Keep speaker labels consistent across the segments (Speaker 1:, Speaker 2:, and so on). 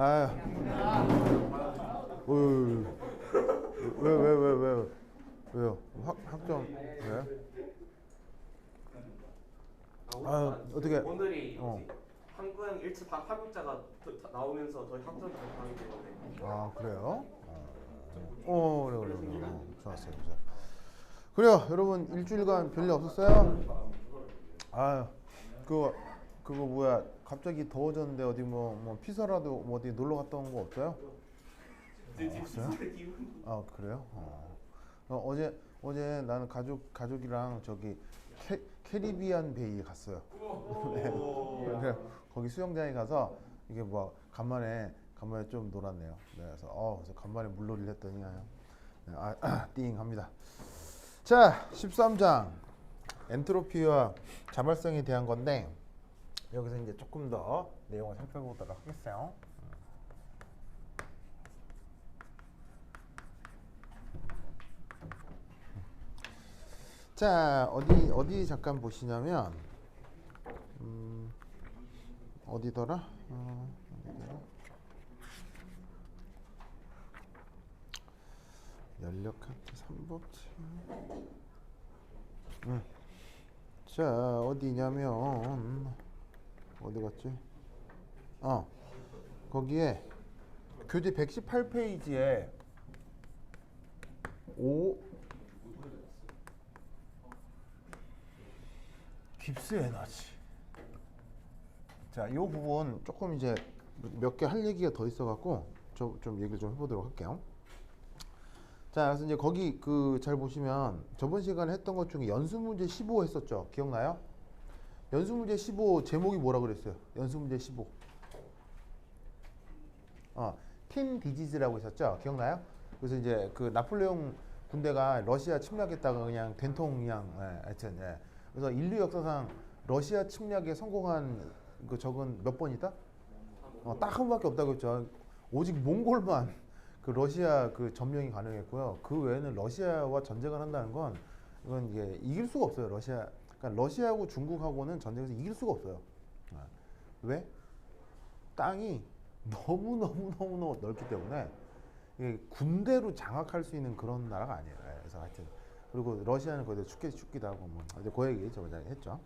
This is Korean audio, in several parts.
Speaker 1: 아, 왜, 왜요? 학점 왜? 아, 어떻게?
Speaker 2: 오늘이
Speaker 1: 어.
Speaker 2: 한국형 일치 합격자가 나오면서 저희 학점 발표하게 되는데.
Speaker 1: 아, 그래요? 그래. 좋았어요. 자. 그래요, 여러분 일주일간 별일 없었어요? 아, 그거 뭐야? 갑자기 더워졌는데 어디 뭐 피서라도 뭐 어디 놀러 갔다 온 거 없어요? 없어요? 아, 그래요? 어제 나는 가족이랑 저기 캐리비안 베이에 갔어요. 네. 그래, 거기 수영장에 가서 이게 뭐 간만에 좀 놀았네요. 네, 그래서 간만에 물놀이를 했더니 띵합니다. 자, 13장 엔트로피와 자발성에 대한 건데 여기서 이제 조금 더 내용을 살펴보도록 하겠어요. 자, 어디 잠깐 보시냐면 어디더라? 연력 카트 3법칙. 자, 어디냐면 어디 갔지? 거기에 교재 118페이지에 깁스 에너지. 자, 이 부분 조금 이제 몇 개 할 얘기가 더 있어갖고 좀 얘기를 좀 해보도록 할게요. 자, 그래서 이제 거기 잘 보시면 저번 시간에 했던 것 중에 연수문제 15 했었죠. 기억나요? 연수문제 15 제목이 뭐라 그랬어요? 연수문제 15. 팀 디지즈라고 했었죠. 기억나요? 그래서 이제 그 나폴레옹 군대가 러시아 침략했다가 그냥 된통 하여튼 그래서 인류 역사상 러시아 침략에 성공한 그 적은 몇 번이다? 딱 한 번밖에 없다고 했죠. 오직 몽골만 그 러시아 그 점령이 가능했고요. 그 외에는 러시아와 전쟁을 한다는 건 이건 이게 이길 수가 없어요. 그러니까 러시아하고 중국하고는 전쟁에서 이길 수가 없어요. 왜? 땅이 너무 넓기 때문에 이게 군대로 장악할 수 있는 그런 나라가 아니에요. 그래서 하여튼 그리고 러시아는 거기다 죽기도 하고 이제 그 얘기 저번에 했죠.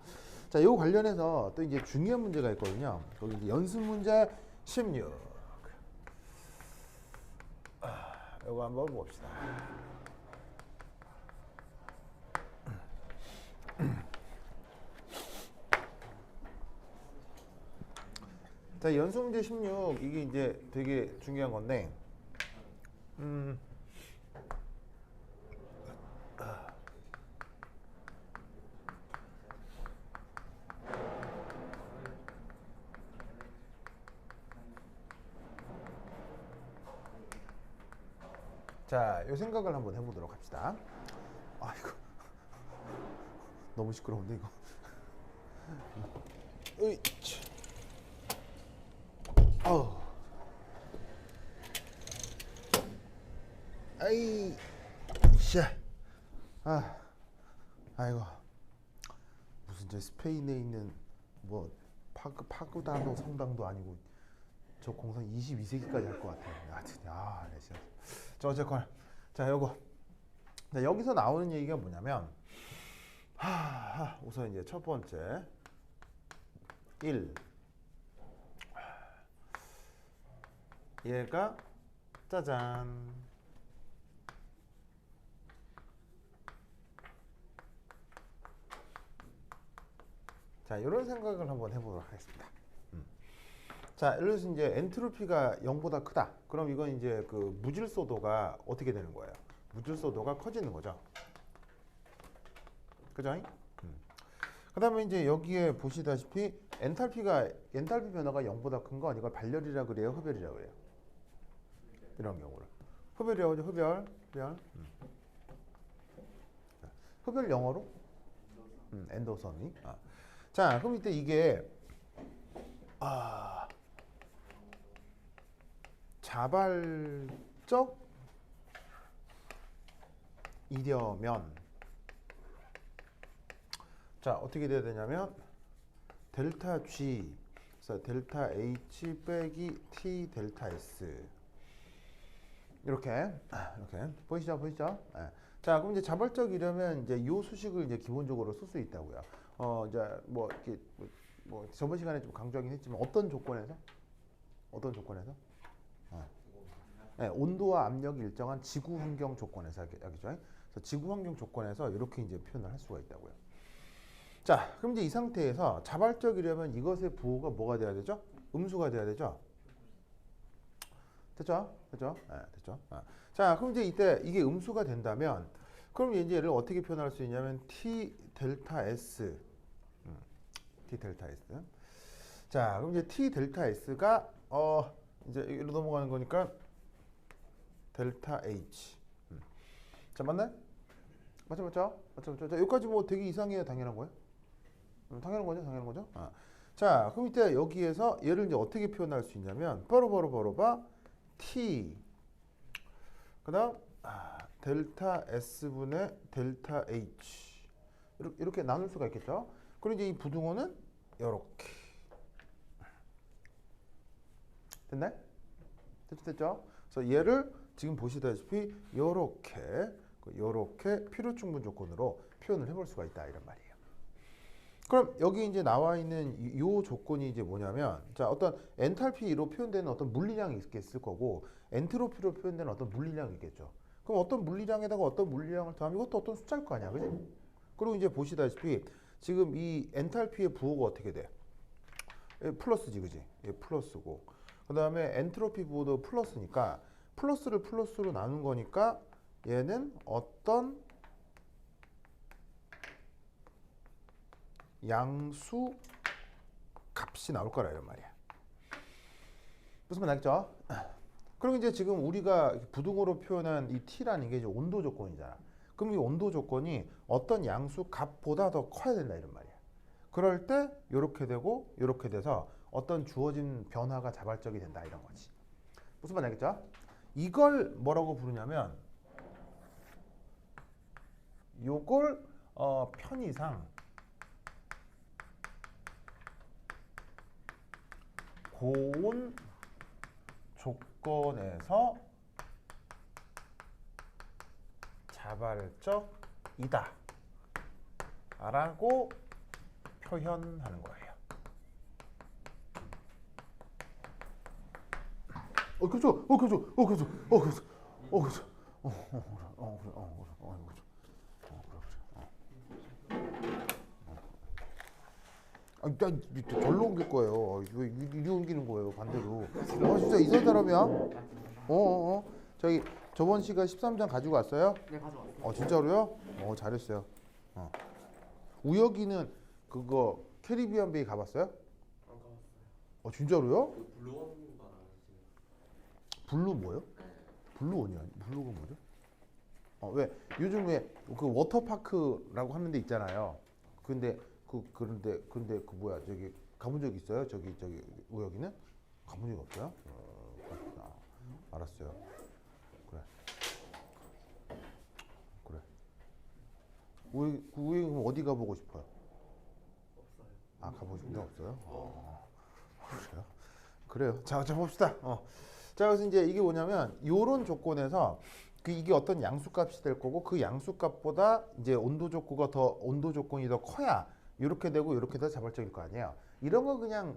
Speaker 1: 자, 이 관련해서 또 이제 중요한 문제가 있거든요. 거기 이제 연습 문제 16. 이거 한번 봅시다. 자, 연습 문제 16 이게 이제 되게 중요한 건데. 자, 이 생각을 한번 해보도록 합시다. 이거 너무 시끄러운데 이거. 아이, 샤. 아이고. 무슨 저 스페인에 있는 뭐 파구다노 성당도 아니고 저 공사 22세기까지 할 것 같아요. 하여튼 네, 진짜. 자, 어쨌건 자, 요거. 자, 여기서 나오는 얘기가 뭐냐면 우선 이제 첫 번째 1 얘가 짜잔 자, 이런 생각을 한번 해보도록 하겠습니다. 자, 예를 들어서 이제 엔트로피가 0보다 크다. 그럼 이건 이제 그 무질소도가 어떻게 되는 거예요? 무질소도가 커지는 거죠. 그죠? 그 다음에 이제 여기에 보시다시피 엔탈피 변화가 0보다 큰 건 이걸 발열이라 그래요? 흡열이라 그래요? 이런 경우를. 흡열이라고 하죠. 흡열. 흡열 영어로? 엔도선이. 자, 그럼 이때 이게 자발적 이려면 자, 어떻게 돼야 되냐면 델타 G 그래서 델타 H 빼기 T 델타 S 이렇게 보이시죠? 예. 자, 그럼 이제 자발적이려면 이제 요 수식을 이제 기본적으로 쓸 수 있다고요. 이제 뭐 이렇게 뭐 저번 시간에 좀 강조하긴 했지만 어떤 조건에서? 네, 온도와 압력이 일정한 지구 환경 조건에서 하겠죠. 그래서 지구 환경 조건에서 이렇게 이제 표현을 할 수가 있다고요. 자, 그럼 이제 이 상태에서 자발적이려면 이것의 부호가 뭐가 돼야 되죠? 음수가 돼야 되죠. 됐죠? 네, 됐죠? 자, 그럼 이제 이때 이게 음수가 된다면, 그럼 이제 얘를 어떻게 표현할 수 있냐면 T 델타 S, T 델타 S. 자, 그럼 이제 T 델타 S가 이제 여기로 넘어가는 거니까 델타 H. 자, 맞나요? 맞죠? 자, 여기까지 뭐 되게 이상해요, 당연한 거예요? 당연한 거죠? 자, 그럼 이때 여기에서 얘를 이제 어떻게 표현할 수 있냐면 바로 봐. T 그다음 델타 S분의 델타 H 이렇게 나눌 수가 있겠죠. 그리고 이제 이 부등호는 이렇게 됐나요? 됐죠? 그래서 얘를 지금 보시다시피 요렇게 필요충분 조건으로 표현을 해볼 수가 있다 이런 말이에요. 그럼 여기 이제 나와 있는 요 조건이 이제 뭐냐면 자 어떤 엔탈피로 표현되는 어떤 물리량이 있을 거고 엔트로피로 표현되는 어떤 물리량이 있겠죠. 그럼 어떤 물리량에다가 어떤 물리량을 더하면 이것도 어떤 숫자일 거 아니야, 그지? 그리고 이제 보시다시피 지금 이 엔탈피의 부호가 어떻게 돼? 플러스지, 그지? 플러스고 그 다음에 엔트로피 부호도 플러스니까 플러스를 플러스로 나눈 거니까 얘는 어떤 양수 값이 나올 거라 이런 말이야. 무슨 말 알겠죠? 그럼 이제 지금 우리가 부등호로 표현한 이 T라는 게 이제 온도 조건이잖아. 그럼 이 온도 조건이 어떤 양수 값보다 더 커야 된다 이런 말이야. 그럴 때 이렇게 되고 이렇게 돼서 어떤 주어진 변화가 자발적이 된다 이런 거지. 무슨 말 알겠죠? 이걸 뭐라고 부르냐면 요걸 편의상 고온 조건에서 자발적이다 라고 표현하는 거예요. 그렇죠. 절로 옮길 거예요. 왜 이리 옮기는 거예요, 반대로. 진짜 이상한 사람이야? 저기 저번 시간 13장 가지고 왔어요?
Speaker 2: 네, 가져왔어요.
Speaker 1: 진짜로요? 잘했어요. 우혁이는 그거 캐리비안 베이 가봤어요?
Speaker 2: 안 가봤어요.
Speaker 1: 진짜로요?
Speaker 2: 그 블루원가 나왔어요.
Speaker 1: 블루 뭐요? 블루원이 아니 블루가 뭐죠? 왜 요즘 왜그 워터파크라고 하는 데 있잖아요. 그런데 그 뭐야 저기 가본 적 있어요? 저기 우혁이는 가본 적 없어요? 그렇구나. 알았어요. 그래. 우혁이 어디 가보고 싶어요?
Speaker 2: 없어요.
Speaker 1: 가보고 싶은 데 없어요? 그래요? 그래요. 자 봅시다. 자, 그래서 이제 이게 뭐냐면 요런 조건에서 이게 어떤 양수값이 될 거고 그 양수값보다 이제 온도 조건이 더 커야 이렇게 되고 이렇게 돼서 자발적일 거 아니에요. 이런 거 그냥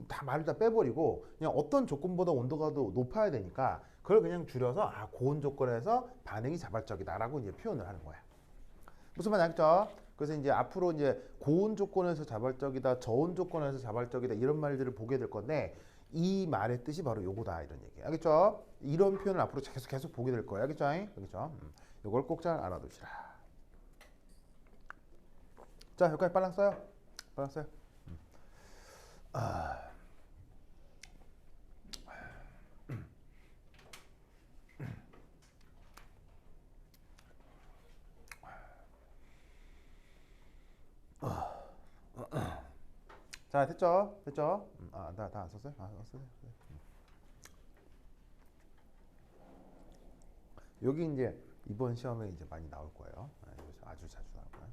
Speaker 1: 다 말을 다 빼버리고 그냥 어떤 조건보다 온도가 더 높아야 되니까 그걸 그냥 줄여서 고온 조건에서 반응이 자발적이다라고 이제 표현을 하는 거야. 무슨 말 알겠죠? 그래서 이제 앞으로 이제 고온 조건에서 자발적이다, 저온 조건에서 자발적이다 이런 말들을 보게 될 건데 이 말의 뜻이 바로 요거다 이런 얘기. 알겠죠? 이런 표현을 앞으로 계속 보게 될 거예요. 알겠죠? 알겠죠? 요걸 꼭 잘 알아두시라. 자, 여기까지 빨랑 써요. 자, 됐죠? 다 안 썼어요? 썼어요. 여기 이제 이번 시험에 이제 많이 나올 거예요. 아주 자주 나올 거예요.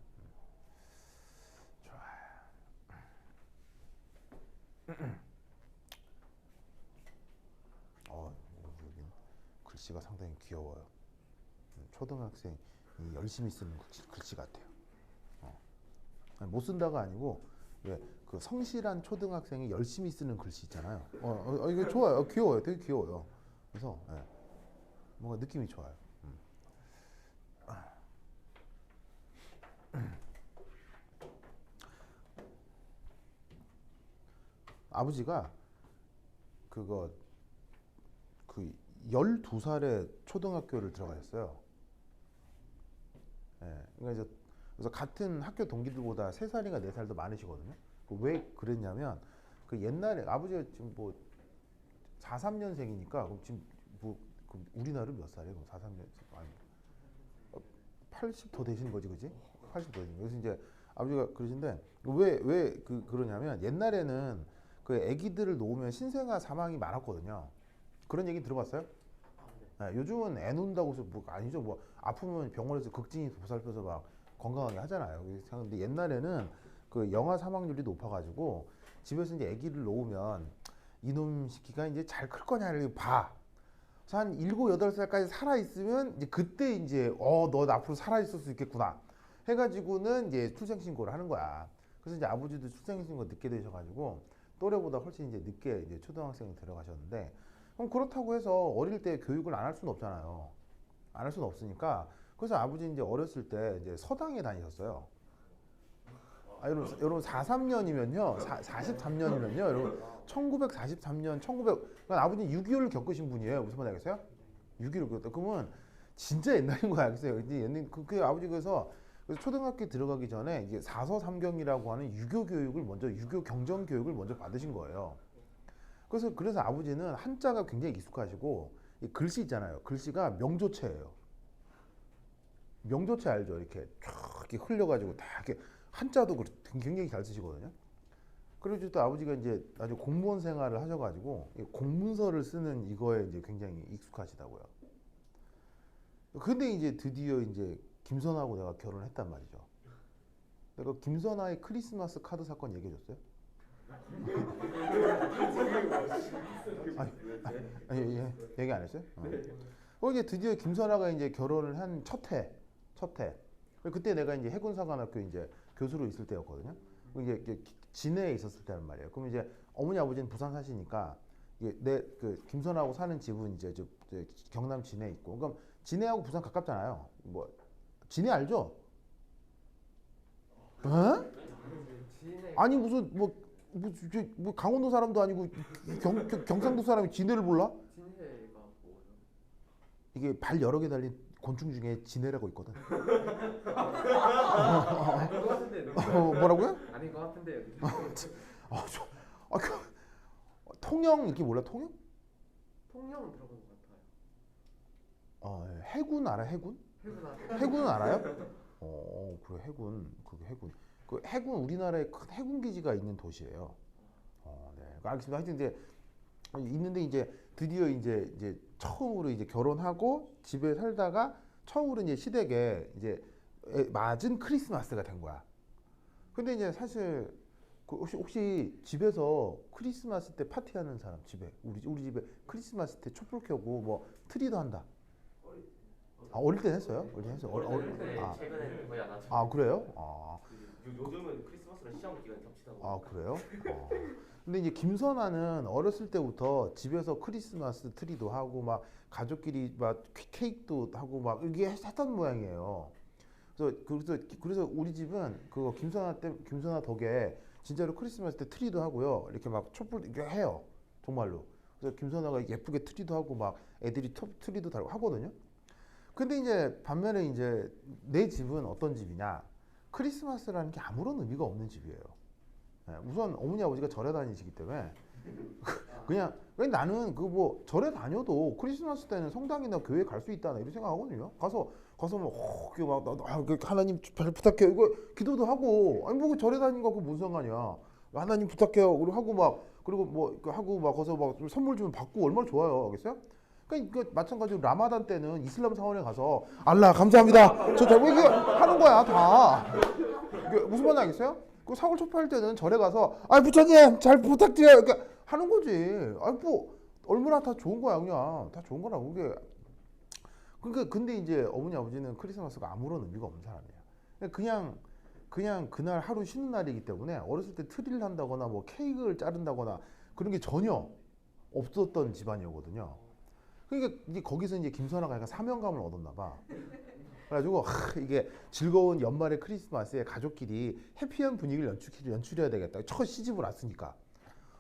Speaker 1: 글씨가 상당히 귀여워요. 초등학생이 열심히 쓰는 글씨 같아요. 아니, 못 쓴다가 아니고 그 성실한 초등학생이 열심히 쓰는 글씨 있잖아요. 이게 좋아요. 귀여워요. 되게 귀여워요. 그래서 뭔가 느낌이 좋아요. 아버지가 그 12살에 초등학교를 들어가셨어요. 그러니까 이제 그래서 같은 학교 동기들보다 3살인가 4살 더 많으시거든요. 왜 그랬냐면 그 옛날에 아버지가 지금 뭐 43년생이니까 그럼 지금 뭐 우리 나이로 몇 살이에요? 그럼 43년 아니 80 더 되시는 거지, 그지? 80 더 되시는 거. 그래서 이제 아버지가 그러신데 왜 그러냐면 옛날에는 그 아기들을 놓으면 신생아 사망이 많았거든요. 그런 얘기 들어봤어요? 요즘은 애 놓는다고 해서 뭐 아니죠. 뭐 아프면 병원에서 극진히 보살펴서 막 건강하게 하잖아요. 근데 옛날에는 그 영아 사망률이 높아가지고 집에서 이제 아기를 놓으면 이놈 새끼가 이제 잘 클 거냐를 봐. 그래서 한 7, 8살까지 살아있으면 이제 그때 이제 너 앞으로 살아있을 수 있겠구나 해가지고는 이제 출생신고를 하는 거야. 그래서 이제 아버지도 출생신고 늦게 되셔가지고 또래보다 훨씬 이제 늦게 이제 초등학생에 들어가셨는데 그럼 그렇다고 해서 어릴 때 교육을 안 할 수는 없잖아요. 안 할 수는 없으니까 그래서 아버지 이제 어렸을 때 이제 서당에 다니셨어요. 여러분 43년이면요, 43년이면요, 여러분 1943년, 그러니까 아버지 6.25를 겪으신 분이에요. 무슨 말 알겠어요? 6.25를 겪었다. 그러면 진짜 옛날인 거 알겠어요. 근데 옛날 그 아버지 그래서 초등학교 들어가기 전에 이제 4서3경이라고 하는 유교 교육을 유교 경전 교육을 먼저 받으신 거예요. 그래서 아버지는 한자가 굉장히 익숙하시고 이 글씨 있잖아요. 글씨가 명조체예요. 명조체 알죠? 이렇게 쫙 이렇게 흘려가지고 다 이렇게 한자도 굉장히 잘 쓰시거든요. 그리고 또 아버지가 이제 나중에 공무원 생활을 하셔가지고 공문서를 쓰는 이거에 이제 굉장히 익숙하시다고요. 근데 이제 드디어 이제 김선아하고 내가 결혼을 했단 말이죠. 내가 김선아의 크리스마스 카드 사건 얘기해줬어요? 아니, 얘기 안 했어요? 이제 드디어 김선아가 이제 결혼을 한 첫 해. 그때 내가 이제 해군사관학교 이제 교수로 있을 때였거든요. 이게 진해에 있었을 때란 말이에요. 그럼 이제 어머니 아버지는 부산 사시니까 이게 그 김선아하고 사는 집은 이제 경남 진해에 있고. 그럼 진해하고 부산 가깝잖아요. 뭐 진해 알죠? 아니 무슨 뭐 강원도 사람도 아니고 경상도 사람이 진해를 몰라?
Speaker 2: 진해가 뭐죠?
Speaker 1: 이게 발 여러 개 달린 곤충 중에 진해라고 있거든.
Speaker 2: 아닌 것 같은데.
Speaker 1: 뭐라고요?
Speaker 2: 아닌 것 같은데요.
Speaker 1: 통영 이렇게 몰라? 통영?
Speaker 2: 통영 들어본 것 같아요.
Speaker 1: 해군 알아? 해군? 해군은 알아요? 그래 해군. 그 해군 우리나라에 큰 해군 기지가 있는 도시예요. 네. 알겠습니다. 하여튼 이제 있는데 이제 드디어 이제 처음으로 이제 결혼하고 집에 살다가 처음으로 이제 시댁에 이제 맞은 크리스마스가 된 거야. 근데 이제 사실 그 혹시 집에서 크리스마스 때 파티하는 사람 집에 우리 집에 크리스마스 때 촛불 켜고 뭐 트리도 한다. 어릴 때 했어요? 어릴 때 했어요.
Speaker 2: 최근에는 거의 안 하죠.
Speaker 1: 그래요?
Speaker 2: 요즘은 크리스마스랑 시험 기간이 겹치다 보니까.
Speaker 1: 그래요? 근데 이제 김선아는 어렸을 때부터 집에서 크리스마스 트리도 하고 막 가족끼리 막 케이크도 하고 막 이게 했던 모양이에요. 그래서 우리 집은 그거 김선아 덕에 진짜로 크리스마스 때 트리도 하고요. 이렇게 막 촛불 이렇게 해요. 정말로. 그래서 김선아가 예쁘게 트리도 하고 막 애들이 트리도 달고 하거든요. 근데 이제 반면에 이제 내 집은 어떤 집이냐? 크리스마스라는 게 아무런 의미가 없는 집이에요. 우선 어머니 아버지가 절에 다니시기 때문에 그냥 나는 그 뭐 절에 다녀도 크리스마스 때는 성당이나 교회 갈 수 있다 이렇게 생각하거든요. 가서 막 하나님 잘 부탁해요 이거 기도도 하고 아니 뭐 절에 다니는 거 무슨 상관이야. 하나님 부탁해요 그리고 뭐 하고 막 거기서 막 선물 좀 받고 얼마나 좋아요. 알겠어요? 그러니까 마찬가지로 라마단 때는 이슬람 사원에 가서 알라 감사합니다. 저 이게 하는 거야 다. 무슨 말인지 알겠어요? 그 사골 초파할 때는 절에 가서 부처님 잘 부탁드려요. 그러니까 하는 거지. 뭐 얼마나 다 좋은 거야 그냥 다 좋은 거라고 그게 그러니까 근데 이제 어머니 아버지는 크리스마스가 아무런 의미가 없는 사람이에요. 그냥 그날 하루 쉬는 날이기 때문에 어렸을 때 트리를 한다거나 뭐 케이크를 자른다거나 그런 게 전혀 없었던 집안이었거든요. 그러니까 이제 거기서 이제 김선아가 약간 사명감을 얻었나 봐. 그래가지고 이게 즐거운 연말의 크리스마스에 가족끼리 해피한 분위기를 연출해야 되겠다. 첫 시집을 왔으니까.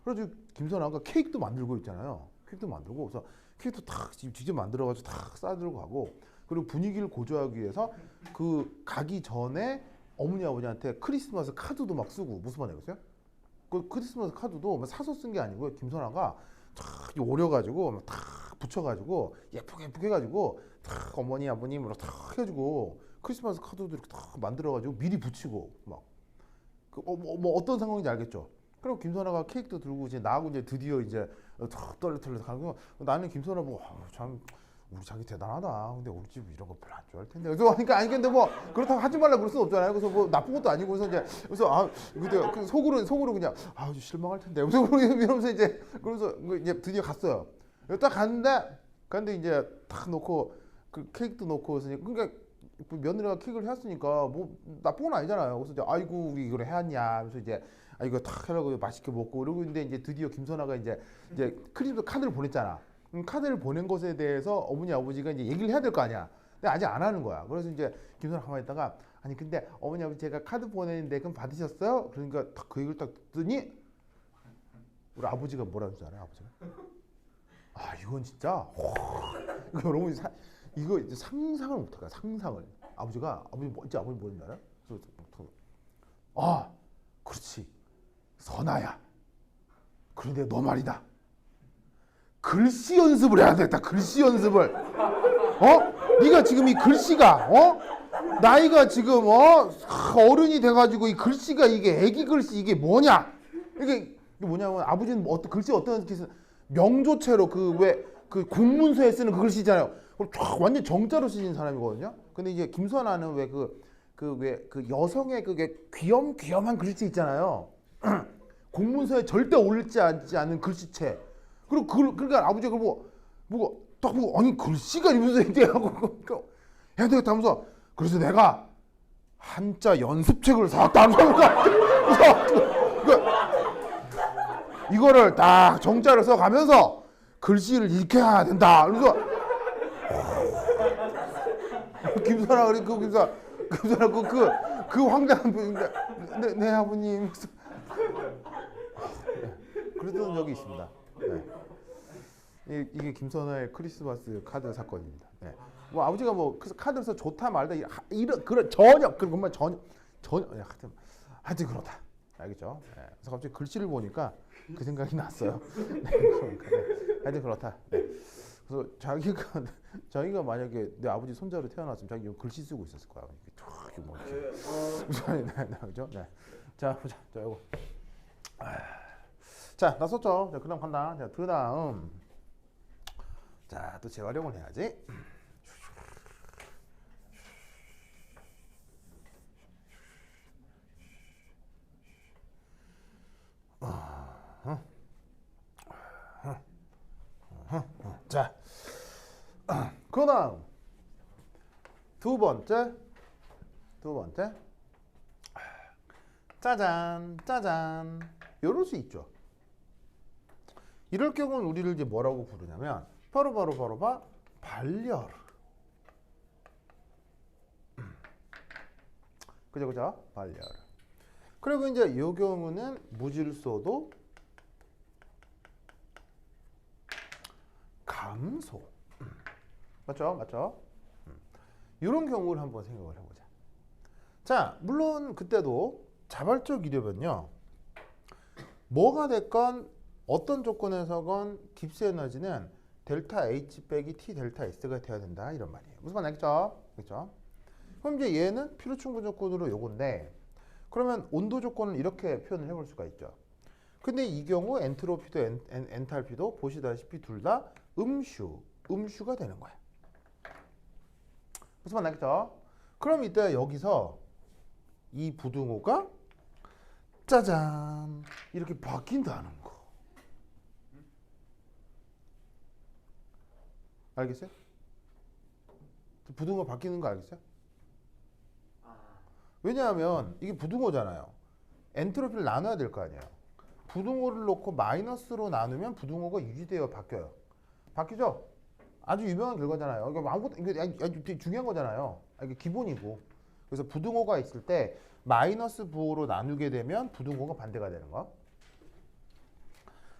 Speaker 1: 그래가지고 김선아가 케이크도 만들고 있잖아요. 케이크도 만들고 그래서 케이크도 탁 직접 만들어가지고 탁 싸들고 가고 그리고 분위기를 고조하기 위해서 그 가기 전에 어머니 아버지한테 크리스마스 카드도 막 쓰고 무슨 말 알겠어요? 그 크리스마스 카드도 사서 쓴 게 아니고요. 김선아가 탁 오려가지고 탁 붙여가지고 예쁘게 해가지고 탁 어머니 아버님으로 탁 해가지고 크리스마스 카드도 이렇게 탁 만들어가지고 미리 붙이고 막 뭐 어떤 상황인지 알겠죠? 그리고 김선아가 케이크도 들고 이제 나하고 이제 드디어 이제 탁 떨려떨려 가고 나는 김선아 보고 참 우리 자기 대단하다. 근데 우리 집 이런 거 별로 안 좋아할 텐데. 그래서 그러니까 아니 근데 뭐 그렇다고 하지 말라 그럴 수는 없잖아요. 그래서 뭐 나쁜 것도 아니고 그래서 그때 그 속으로 그냥 실망할 텐데. 그래서 이러면서 이제 그래서 이제 드디어 갔어요. 딱 갔는데 이제 탁 놓고 그 케이크도 놓고 그래서 그러니까 며느리가 케이크를 해왔으니까 뭐 나쁜 건 아니잖아요. 그래서 이제 아이고 우리 이걸 해왔냐. 그래서 이제 이거 탁 해라고 맛있게 먹고 그러고 있는데 이제 드디어 김선아가 이제 크리스마스 카드를 보냈잖아. 카드를 보낸 것에 대해서 어머니 아버지가 이제 얘기를 해야 될 거 아니야. 근데 아직 안 하는 거야. 그래서 이제 김선아 가만히 있다가 아니 근데 어머니 아버지 제가 카드 보냈는데 그럼 받으셨어요? 그러니까 딱 그 얘기를 딱 듣더니 우리 아버지가 뭐라는 줄 알아요? 아버지가 이건 진짜 이거 여러분 이거 이제 상상을 못할까 상상을 아버지 뭐였는 줄 알아요? 그래서 그렇지 선아야 그런데 너 말이다 글씨 연습을 해야 되겠다 글씨 연습을 네가 지금 이 글씨가 나이가 지금 어른이 돼가지고 이 글씨가 이게 애기 글씨 이게 뭐냐 이게 뭐냐면 아버지는 글씨 어떤 글씨 명조체로 그 공문서에 쓰는 그 글씨 있잖아요. 완전 정자로 쓰신 사람이거든요. 근데 이제 김선아는 왜 그 여성의 그게 귀염귀염한 글씨 있잖아요. 공문서에 절대 올지 않는 글씨체. 그리고 그러니까 아버지가 보고 딱 보고 아니 글씨가 이러면서 얘기하고 해야 되겠다 하면서 그래서 내가 한자 연습책을 사왔다 하면서 이거를 딱 정자를 써가면서 글씨를 익혀야 된다. 그래서 김선아 그 황당한 표정인데 네 아버님 그랬던 적이 있습니다. 네. 이게 김선아의 크리스마스 카드 사건입니다. 네. 뭐 아버지가 뭐 카드를 써 좋다 말다 그런 전혀 하여튼 그렇다. 알겠죠? 네. 그래서 갑자기 글씨를 보니까 그 생각이 났어요. 네, 하여튼 그렇다. 네. 그래서 자기가 만약에 내 아버지 손자로 태어났으면 자기 글씨 쓰고 있었을 거야. 이렇게 뭐 그죠? 네. 자 보자. 자 이거. 자 나섰죠. 자 그다음 간다. 자 그다음. 자 또 재활용을 해야지. 자, 그다음 두 번째 짜잔 이럴 수 있죠. 이럴 경우는 우리를 이제 뭐라고 부르냐면 바로 반려르. 그죠 반려르. 그리고 이제 이 경우는 무질서도 감소. 맞죠? 이런 경우를 한번 생각을 해보자. 자, 물론 그때도 자발적 이력은요. 뭐가 됐건 어떤 조건에서건 깁스 에너지는 델타 H 빼기 T 델타 S가 돼야 된다 이런 말이에요. 무슨 말 알겠죠? 그렇죠? 그럼 이제 얘는 필요 충분 조건으로 요건데 그러면 온도 조건을 이렇게 표현을 해볼 수가 있죠. 근데 이 경우 엔트로피도 엔탈피도 보시다시피 둘 다 음슈가 되는 거야. 무슨 말 알겠죠? 그럼 이때 여기서 이 부등호가 짜잔 이렇게 바뀐다는 거. 알겠어요? 부등호 바뀌는 거 알겠어요?
Speaker 2: 아,
Speaker 1: 왜냐하면 이게 부등호잖아요. 엔트로피를 나눠야 될 거 아니에요. 부등호를 놓고 마이너스로 나누면 부등호가 유지되어 바뀌어요. 바뀌죠? 아주 유명한 결과잖아요. 이거 아무것도 이게 아주 되게 중요한 거잖아요. 이게 기본이고. 그래서 부등호가 있을 때 마이너스 부호로 나누게 되면 부등호가 반대가 되는 거.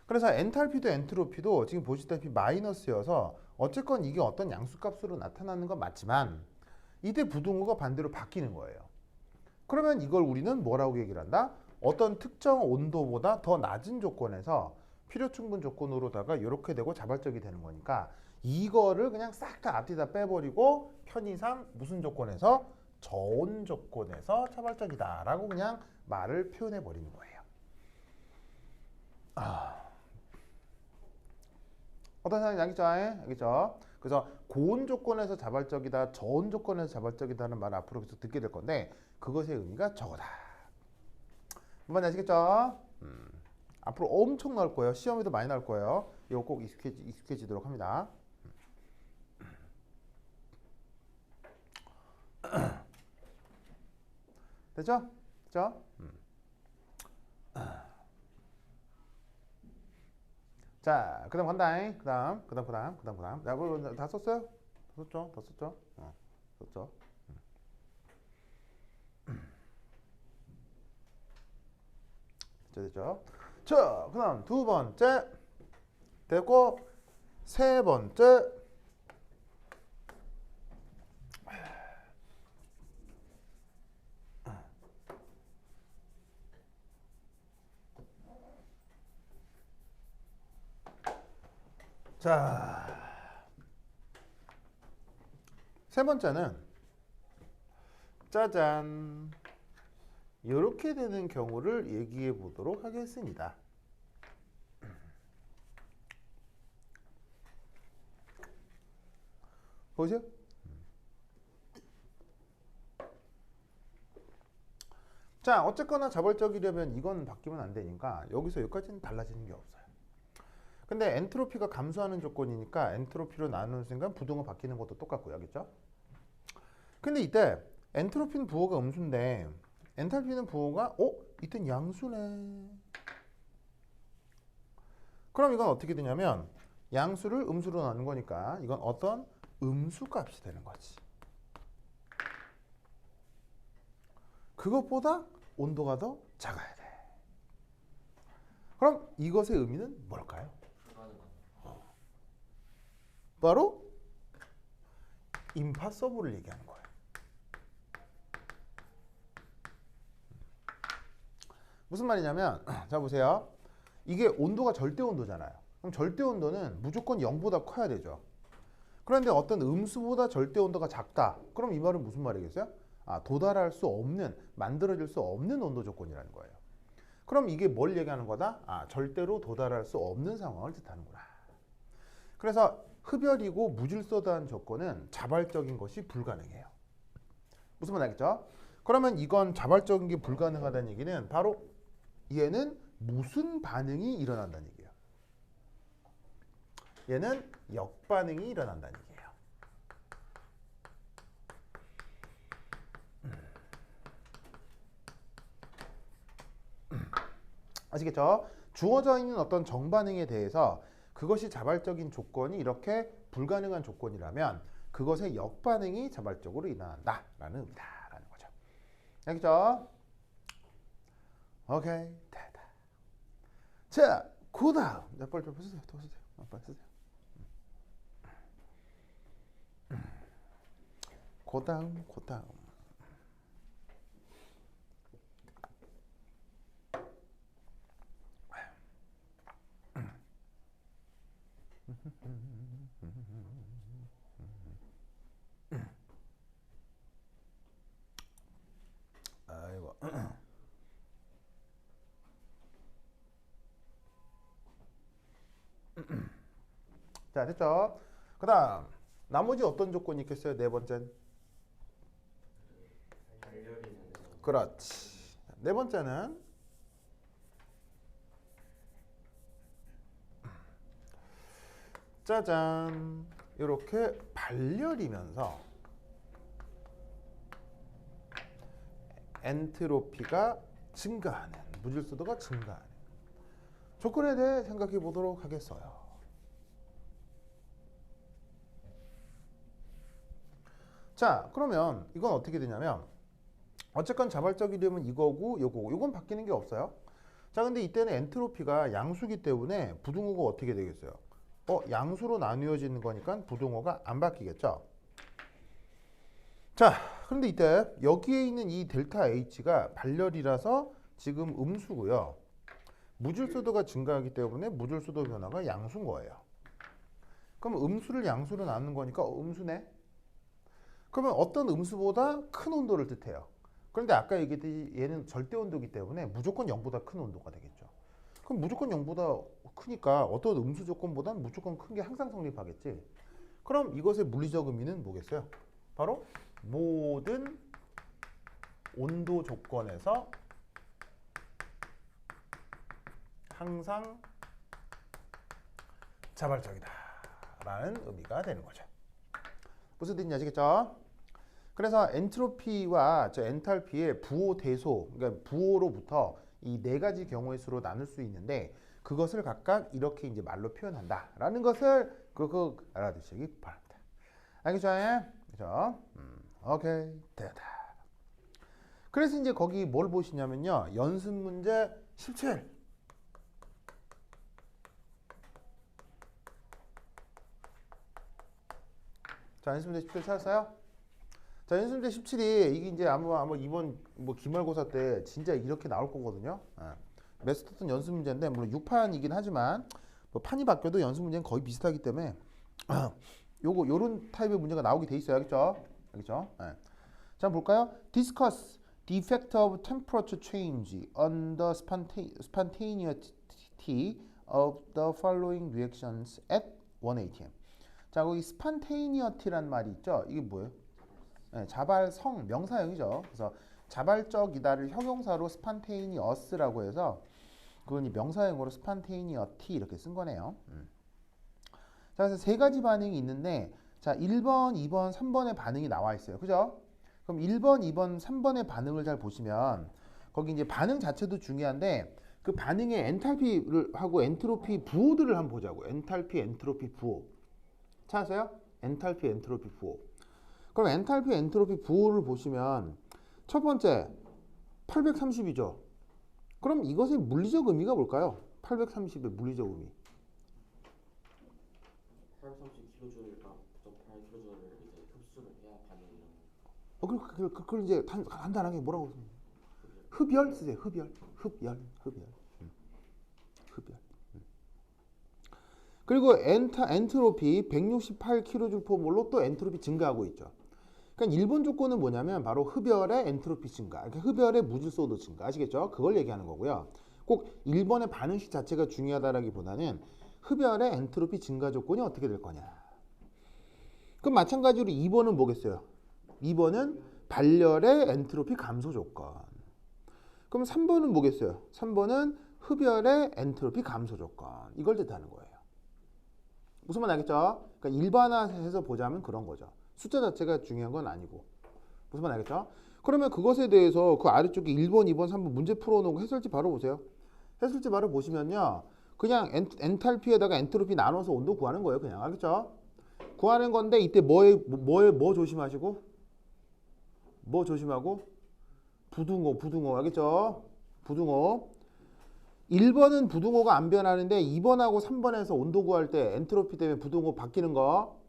Speaker 1: 그래서 엔탈피도 엔트로피도 지금 보시다시피 마이너스여서 어쨌건 이게 어떤 양수값으로 나타나는 건 맞지만 이때 부등호가 반대로 바뀌는 거예요. 그러면 이걸 우리는 뭐라고 얘기를 한다? 어떤 특정 온도보다 더 낮은 조건에서 필요 충분 조건으로다가 이렇게 되고 자발적이 되는 거니까 이거를 그냥 싹 다 앞뒤다 빼버리고 편의상 무슨 조건에서 저온 조건에서 자발적이다라고 그냥 말을 표현해 버리는 거예요. 어떤 상황인지 알겠죠? 알겠죠? 그래서 고온 조건에서 자발적이다, 저온 조건에서 자발적이다는 말을 앞으로 계속 듣게 될 건데 그것의 의미가 저거다. 뭔지 아시겠죠? 앞으로 엄청 나올 거예요. 시험에도 많이 나올 거예요. 이거 꼭 익숙해지도록 합니다. 됐죠? 됐죠? 자, 그다음 간다. 그다음. 야, 뭐, 다 썼어요? 다 썼죠? 다 썼죠? 썼죠? 됐죠? 자, 그다음 두 번째 됐고 세 번째 자, 세 번째는 짜잔 이렇게 되는 경우를 얘기해 보도록 하겠습니다. 보세요. 자, 어쨌거나 자발적이려면 이건 바뀌면 안 되니까 여기서 여기까지는 달라지는 게 없어요. 근데 엔트로피가 감소하는 조건이니까 엔트로피로 나누는 순간 부등호 바뀌는 것도 똑같고요. 알겠죠? 근데 이때 엔트로피는 부호가 음수인데 엔탈피는 부호가 이땐 양수네. 그럼 이건 어떻게 되냐면 양수를 음수로 나눈 거니까 이건 어떤 음수 값이 되는 거지. 그것보다 온도가 더 작아야 돼. 그럼 이것의 의미는 뭘까요? 바로 임파서블을 얘기하는 거예요. 무슨 말이냐면 자 보세요. 이게 온도가 절대 온도잖아요. 그럼 절대 온도는 무조건 0보다 커야 되죠. 그런데 어떤 음수보다 절대 온도가 작다. 그럼 이 말은 무슨 말이겠어요? 도달할 수 없는, 만들어질 수 없는 온도 조건이라는 거예요. 그럼 이게 뭘 얘기하는 거다? 절대로 도달할 수 없는 상황을 뜻하는구나. 그래서 흡열이고 무질서다한 조건은 자발적인 것이 불가능해요. 무슨 말 알겠죠? 그러면 이건 자발적인 게 불가능하다는 얘기는 바로 얘는 무슨 반응이 일어난다는 얘기예요. 얘는 역반응이 일어난다는 얘기예요. 아시겠죠? 주어져 있는 어떤 정반응에 대해서 그것이 자발적인 조건이 이렇게 불가능한 조건이라면 그것의 역반응이 자발적으로 일어난다라는 의미다라는 거죠. 알겠죠? 오케이, 됐다. 자, 그다음, 빨리 좀 쓰세요. 더 쓰세요. 빨리 쓰세요. 그다음. 아이고. 자, 됐죠? 그다음 나머지 어떤 조건이 있겠어요? 네 번째는 그렇지. 네 번째는 짜잔 이렇게 발열이면서 엔트로피가 증가하는, 무질서도가 증가하는 조건에 대해 생각해 보도록 하겠어요. 자, 그러면 이건 어떻게 되냐면 어쨌건 자발적 이름은 이거고 요거고 요건 바뀌는 게 없어요. 자, 근데 이때는 엔트로피가 양수기 때문에 부등호가 어떻게 되겠어요? 양수로 나뉘어지는 거니까 부등호가 안 바뀌겠죠. 자, 그런데 이때 여기에 있는 이 델타 H가 발열이라서 지금 음수고요. 무질서도가 증가하기 때문에 무질서도 변화가 양수인 거예요. 그럼 음수를 양수로 나누는 거니까 음수네. 그러면 어떤 음수보다 큰 온도를 뜻해요. 그런데 아까 얘기했듯이 얘는 절대 온도이기 때문에 무조건 0보다 큰 온도가 되겠죠. 그럼 무조건 0보다 크니까 어떤 음수 조건보다는 무조건 큰 게 항상 성립하겠지. 그럼 이것의 물리적 의미는 뭐겠어요? 바로 모든 온도 조건에서 항상 자발적이다 라는 의미가 되는 거죠. 무슨 뜻인지 아시겠죠? 그래서 엔트로피와 저 엔탈피의 부호 대소, 그러니까 부호로부터 이 네 가지 경우의 수로 나눌 수 있는데 그것을 각각 이렇게 이제 말로 표현한다라는 것을 그거 알아두시기 바랍니다. 알겠죠? 그죠? 오케이, 됐다. 그래서 이제 거기 뭘 보시냐면요, 연습 문제 17. 자, 연습 문제 17 찾았어요? 자, 연습 문제 17이 이게 이제 아마 이번 뭐 기말고사 때 진짜 이렇게 나올 거거든요. 메스터튼 연습 문제인데 물론 6판이긴 하지만 뭐 판이 바뀌어도 연습 문제는 거의 비슷하기 때문에 요런 타입의 문제가 나오게 돼 있어요. 알겠죠? 알겠죠? 자, 한번 볼까요? Discuss the effect of temperature change on the spontaneity of the following reactions at 1 atm. 자, 거기 spontaneity란 말이 있죠. 이게 뭐예요? 자발성, 명사형이죠. 그래서 자발적이다를 형용사로 spontaneous라고 해서 그건 이 명사형으로 spontaneity 이렇게 쓴 거네요. 자, 그래서 세 가지 반응이 있는데 자, 1번, 2번, 3번의 반응이 나와 있어요. 그죠? 그럼 1번, 2번, 3번의 반응을 잘 보시면 거기 이제 반응 자체도 중요한데 그 반응의 엔탈피를 하고 엔트로피 부호들을 한번 보자고. 엔탈피, 엔트로피 부호. 찾았어요? 엔탈피, 엔트로피 부호. 그럼 엔탈피, 엔트로피 부호를 보시면 첫 번째 830이죠. 그럼 이것의 물리적 의미가 뭘까요? 830의 물리적 의미.
Speaker 2: 830kJ가 9.8kJ를 이제 흡수를 해야 반응이
Speaker 1: 그걸 이제 간단하게 뭐라고 쓰면 흡열 쓰세요. 흡열. 그리고 엔트로피 168kJ몰로 또 엔트로피 증가하고 있죠. 그러니까 1번 조건은 뭐냐면 바로 흡열의 엔트로피 증가, 그러니까 흡열의 무질서도 증가, 아시겠죠? 그걸 얘기하는 거고요. 꼭 1번의 반응식 자체가 중요하다라기보다는 흡열의 엔트로피 증가 조건이 어떻게 될 거냐. 그럼 마찬가지로 2번은 뭐겠어요? 2번은 발열의 엔트로피 감소 조건. 그럼 3번은 뭐겠어요? 3번은 흡열의 엔트로피 감소 조건. 이걸 뜻하는 거예요. 무슨 말 알겠죠? 그러니까 일반화해서 보자면 그런 거죠. 숫자 자체가 중요한 건 아니고. 무슨 말 알겠죠? 그러면 그것에 대해서 그 아래쪽에 1번, 2번, 3번 문제 풀어놓고 해설지 바로 보세요. 해설지 바로 보시면요. 그냥 엔탈피에다가 엔트로피 나눠서 온도 구하는 거예요. 그냥. 알겠죠? 구하는 건데 이때 뭐 조심하시고? 뭐 조심하고? 부등호. 알겠죠? 부등호. 1번은 부등호가 안 변하는데 2번하고 3번에서 온도 구할 때 엔트로피 때문에 부등호 바뀌는 거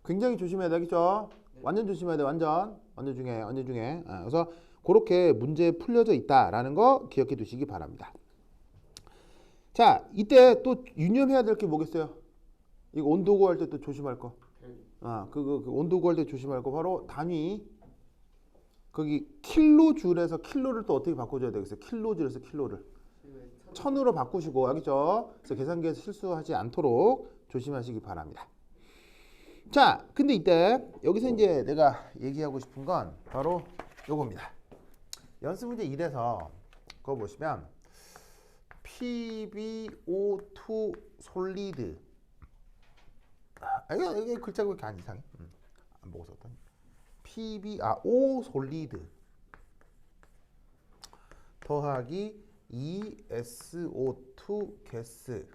Speaker 1: 굉장히 조심해야 되겠죠? 네. 완전 조심해야 돼. 완전 중에. 그래서 그렇게 문제 풀려져 있다라는 거 기억해 두시기 바랍니다. 자, 이때 또 유념해야 될 게 뭐겠어요? 이거 온도 구할 때 또 조심할 거. 그 온도 구할 때 조심할 거 바로 단위. 거기 킬로줄에서 킬로를 또 어떻게 바꿔줘야 되겠어요? 킬로줄에서 킬로를 1000으로 바꾸시고, 알겠죠? 그래서 계산기에서 실수하지 않도록 조심하시기 바랍니다. 자, 근데 이때 여기서 이제 내가 얘기하고 싶은 건 바로 요겁니다. 연습 문제 1에서 그거 보시면 PbO2 솔리드. 이게 글자가 왜 이렇게 안 이상해? 안 보고 썼더니. O 솔리드. 더하기 ESO2 가스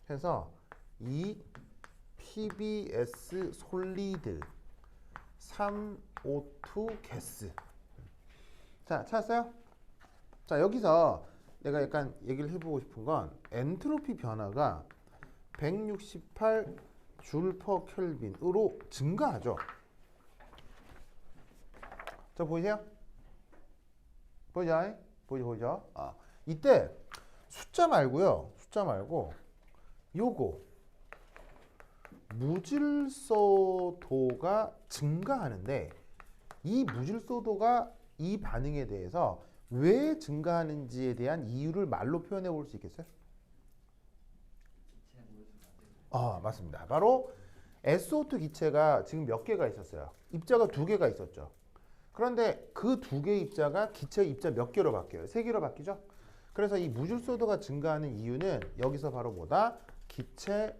Speaker 1: 해서 PBS 솔리드 3O2 가스. 자, 찾았어요? 자, 여기서 내가 약간 얘기를 해보고 싶은 건 엔트로피 변화가 168 줄 퍼 켈빈으로 증가하죠. 자, 보이세요? 보이죠? 보이죠? 이때 숫자 말고요. 숫자 말고 요거 무질서도가 증가하는데 이 무질서도가 이 반응에 대해서 왜 증가하는지에 대한 이유를 말로 표현해 볼 수 있겠어요? 맞습니다. 바로 SO2 기체가 지금 몇 개가 있었어요? 입자가 2개가 있었죠. 그런데 그 2개의 입자가 기체 입자 몇 개로 바뀌어요? 3개로 바뀌죠? 그래서 이 무질서도가 증가하는 이유는 여기서 바로 뭐다? 기체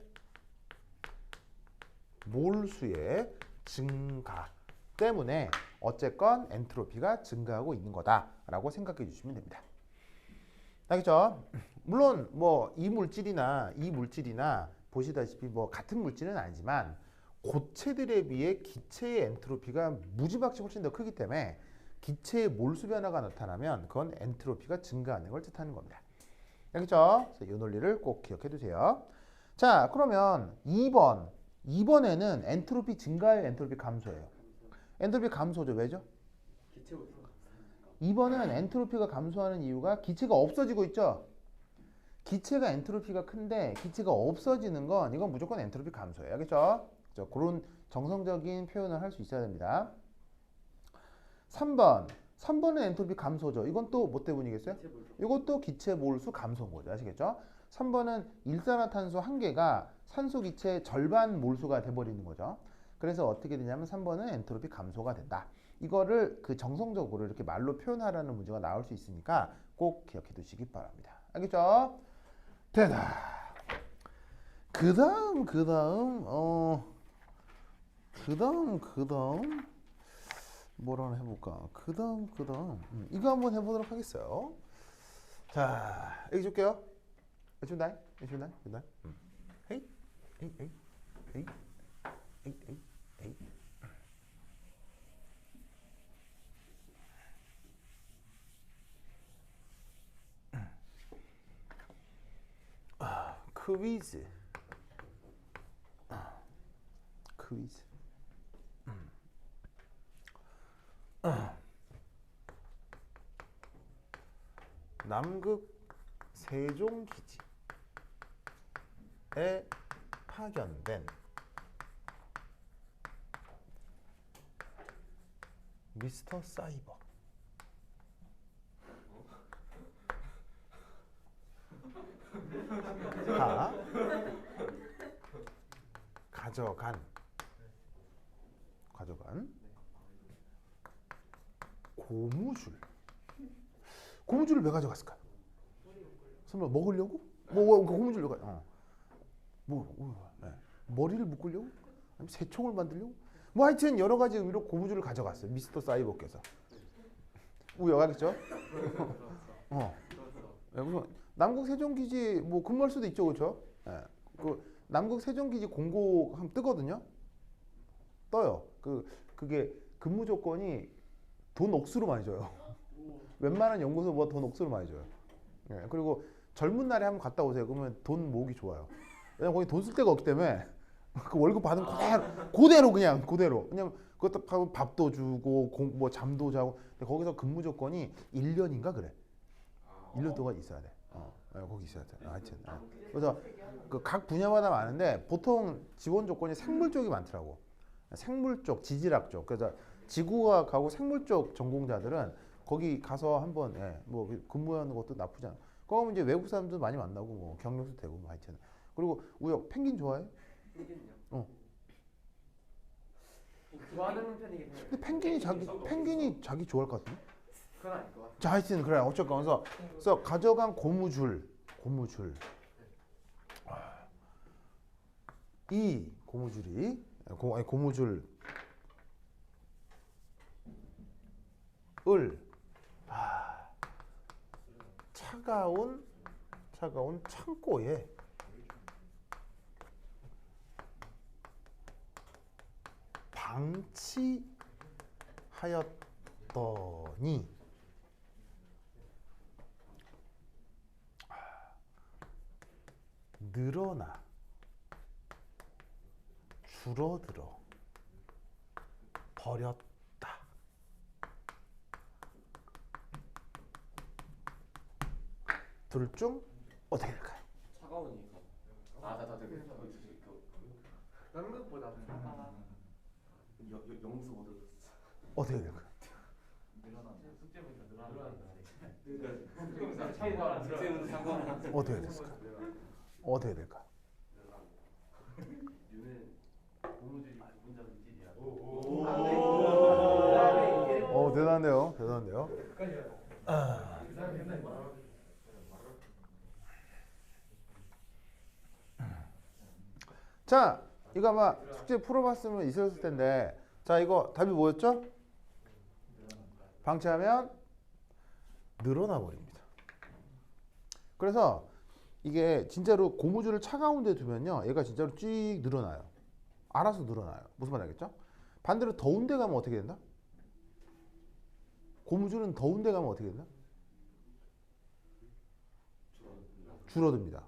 Speaker 1: 몰수의 증가 때문에 어쨌건 엔트로피가 증가하고 있는 거다라고 생각해 주시면 됩니다. 알겠죠? 물론 뭐 이 물질이나 보시다시피 뭐 같은 물질은 아니지만 고체들에 비해 기체의 엔트로피가 무지막지 훨씬 더 크기 때문에 기체의 몰수 변화가 나타나면 그건 엔트로피가 증가하는 걸 뜻하는 겁니다. 알겠죠? 그래서 이 논리를 꼭 기억해 두세요. 자, 그러면 2번에는 엔트로피 증가예요, 엔트로피 감소예요? 엔트로피 감소죠. 왜죠?
Speaker 2: 기체가 없어.
Speaker 1: 2번은 엔트로피가 감소하는 이유가 기체가 없어지고 있죠. 기체가 엔트로피가 큰데 기체가 없어지는 건 이건 무조건 엔트로피 감소예요. 알겠죠? 그런 정성적인 표현을 할 수 있어야 됩니다. 3번은 엔트로피 감소죠. 이건 또 뭐 때문이겠어요? 이것도 기체 몰수 감소인 거죠. 아시겠죠? 3번은 일산화탄소 한 개가 산소 기체 절반 몰수가 돼버리는 거죠. 그래서 어떻게 되냐면 3번은 엔트로피 감소가 된다. 이거를 그 정성적으로 이렇게 말로 표현하라는 문제가 나올 수 있으니까 꼭 기억해 두시기 바랍니다. 알겠죠? 대답. 그 다음 뭐라 하나 해볼까? 그 다음 이거 한번 해보도록 하겠어요. 자, 여기 줄게요. 준다. 헤이. 퀴즈. 남극 세종기지에 파견된 미스터 사이버. 가 가져간 고무줄을 왜 가져갔을까? 설마 먹으려고? 고무줄 왜 머리를 묶으려고? 아니면 새총을 만들려고? 뭐 하여튼 여러 가지 의미로 고무줄을 가져갔어요. 미스터 사이버께서. 우여가겠죠? 그래서 남극 세종기지 뭐 근무할 수도 있죠, 그렇죠? 그 남극 세종기지 공고 하면 뜨거든요. 떠요. 그게 근무 조건이 돈 억수로 많이 줘요. 웬만한 연구소보다 돈 억수로 많이 줘요. 그리고 젊은 날에 한번 갔다 오세요. 그러면 돈 모으기 좋아요. 왜냐면 거기 돈 쓸 데가 없기 때문에 그 월급 받은 그대로. 왜냐면 그것도 하고 밥도 주고 뭐 잠도 자고. 근데 거기서 근무 조건이 1년인가 그래. 1년 동안 있어야 돼. 거기 있어야 돼. 하여튼. 그래서 그 각 분야마다 많은데 보통 지원 조건이 생물 쪽이 많더라고. 생물 쪽, 지질학 쪽. 그래서 지구과학하고 생물 쪽 전공자들은 거기 가서 한번 뭐 근무하는 것도 나쁘지 않아. 그러면 이제 외국 사람들 많이 만나고 뭐 경력도 되고 뭐 하여튼. 그리고 우혁 펭귄 좋아해?
Speaker 2: 펭귄요? 좋아하는 편이긴 해요.
Speaker 1: 근데 펭귄이 자기 좋아할 것 같은데?
Speaker 2: 그건 아닐 것 같아요.
Speaker 1: 자, 하여튼 그래. 어쨌건 그래서 가져간 고무줄. 이 고무줄이 고무줄을 차가운 창고에 방치하였더니 늘어나 줄어들어 버렸다. 둘 중 어떻게 될까요?
Speaker 2: 차가우니까. 나 되게
Speaker 3: 다른 것보다는
Speaker 2: 영수 얻어.
Speaker 1: 어떻게 될까요?
Speaker 3: 숙제 보니까 늘어난다.
Speaker 1: 어떻게 됐을까? 어떻게 될까?
Speaker 3: 유는 고무줄이 문자 물질이야.
Speaker 1: 대단한데요. 대단한데요. 자, 이거 아마 숙제 풀어봤으면 있었을 텐데, 자, 이거 답이 뭐였죠? 방치하면 늘어나 버립니다. 그래서 이게 진짜로 고무줄을 차가운 데 두면요, 얘가 진짜로 쭉 늘어나요. 알아서 늘어나요. 무슨 말 알겠죠? 반대로 더운 데 가면 어떻게 된다? 고무줄은 더운 데 가면 어떻게 된다? 줄어듭니다.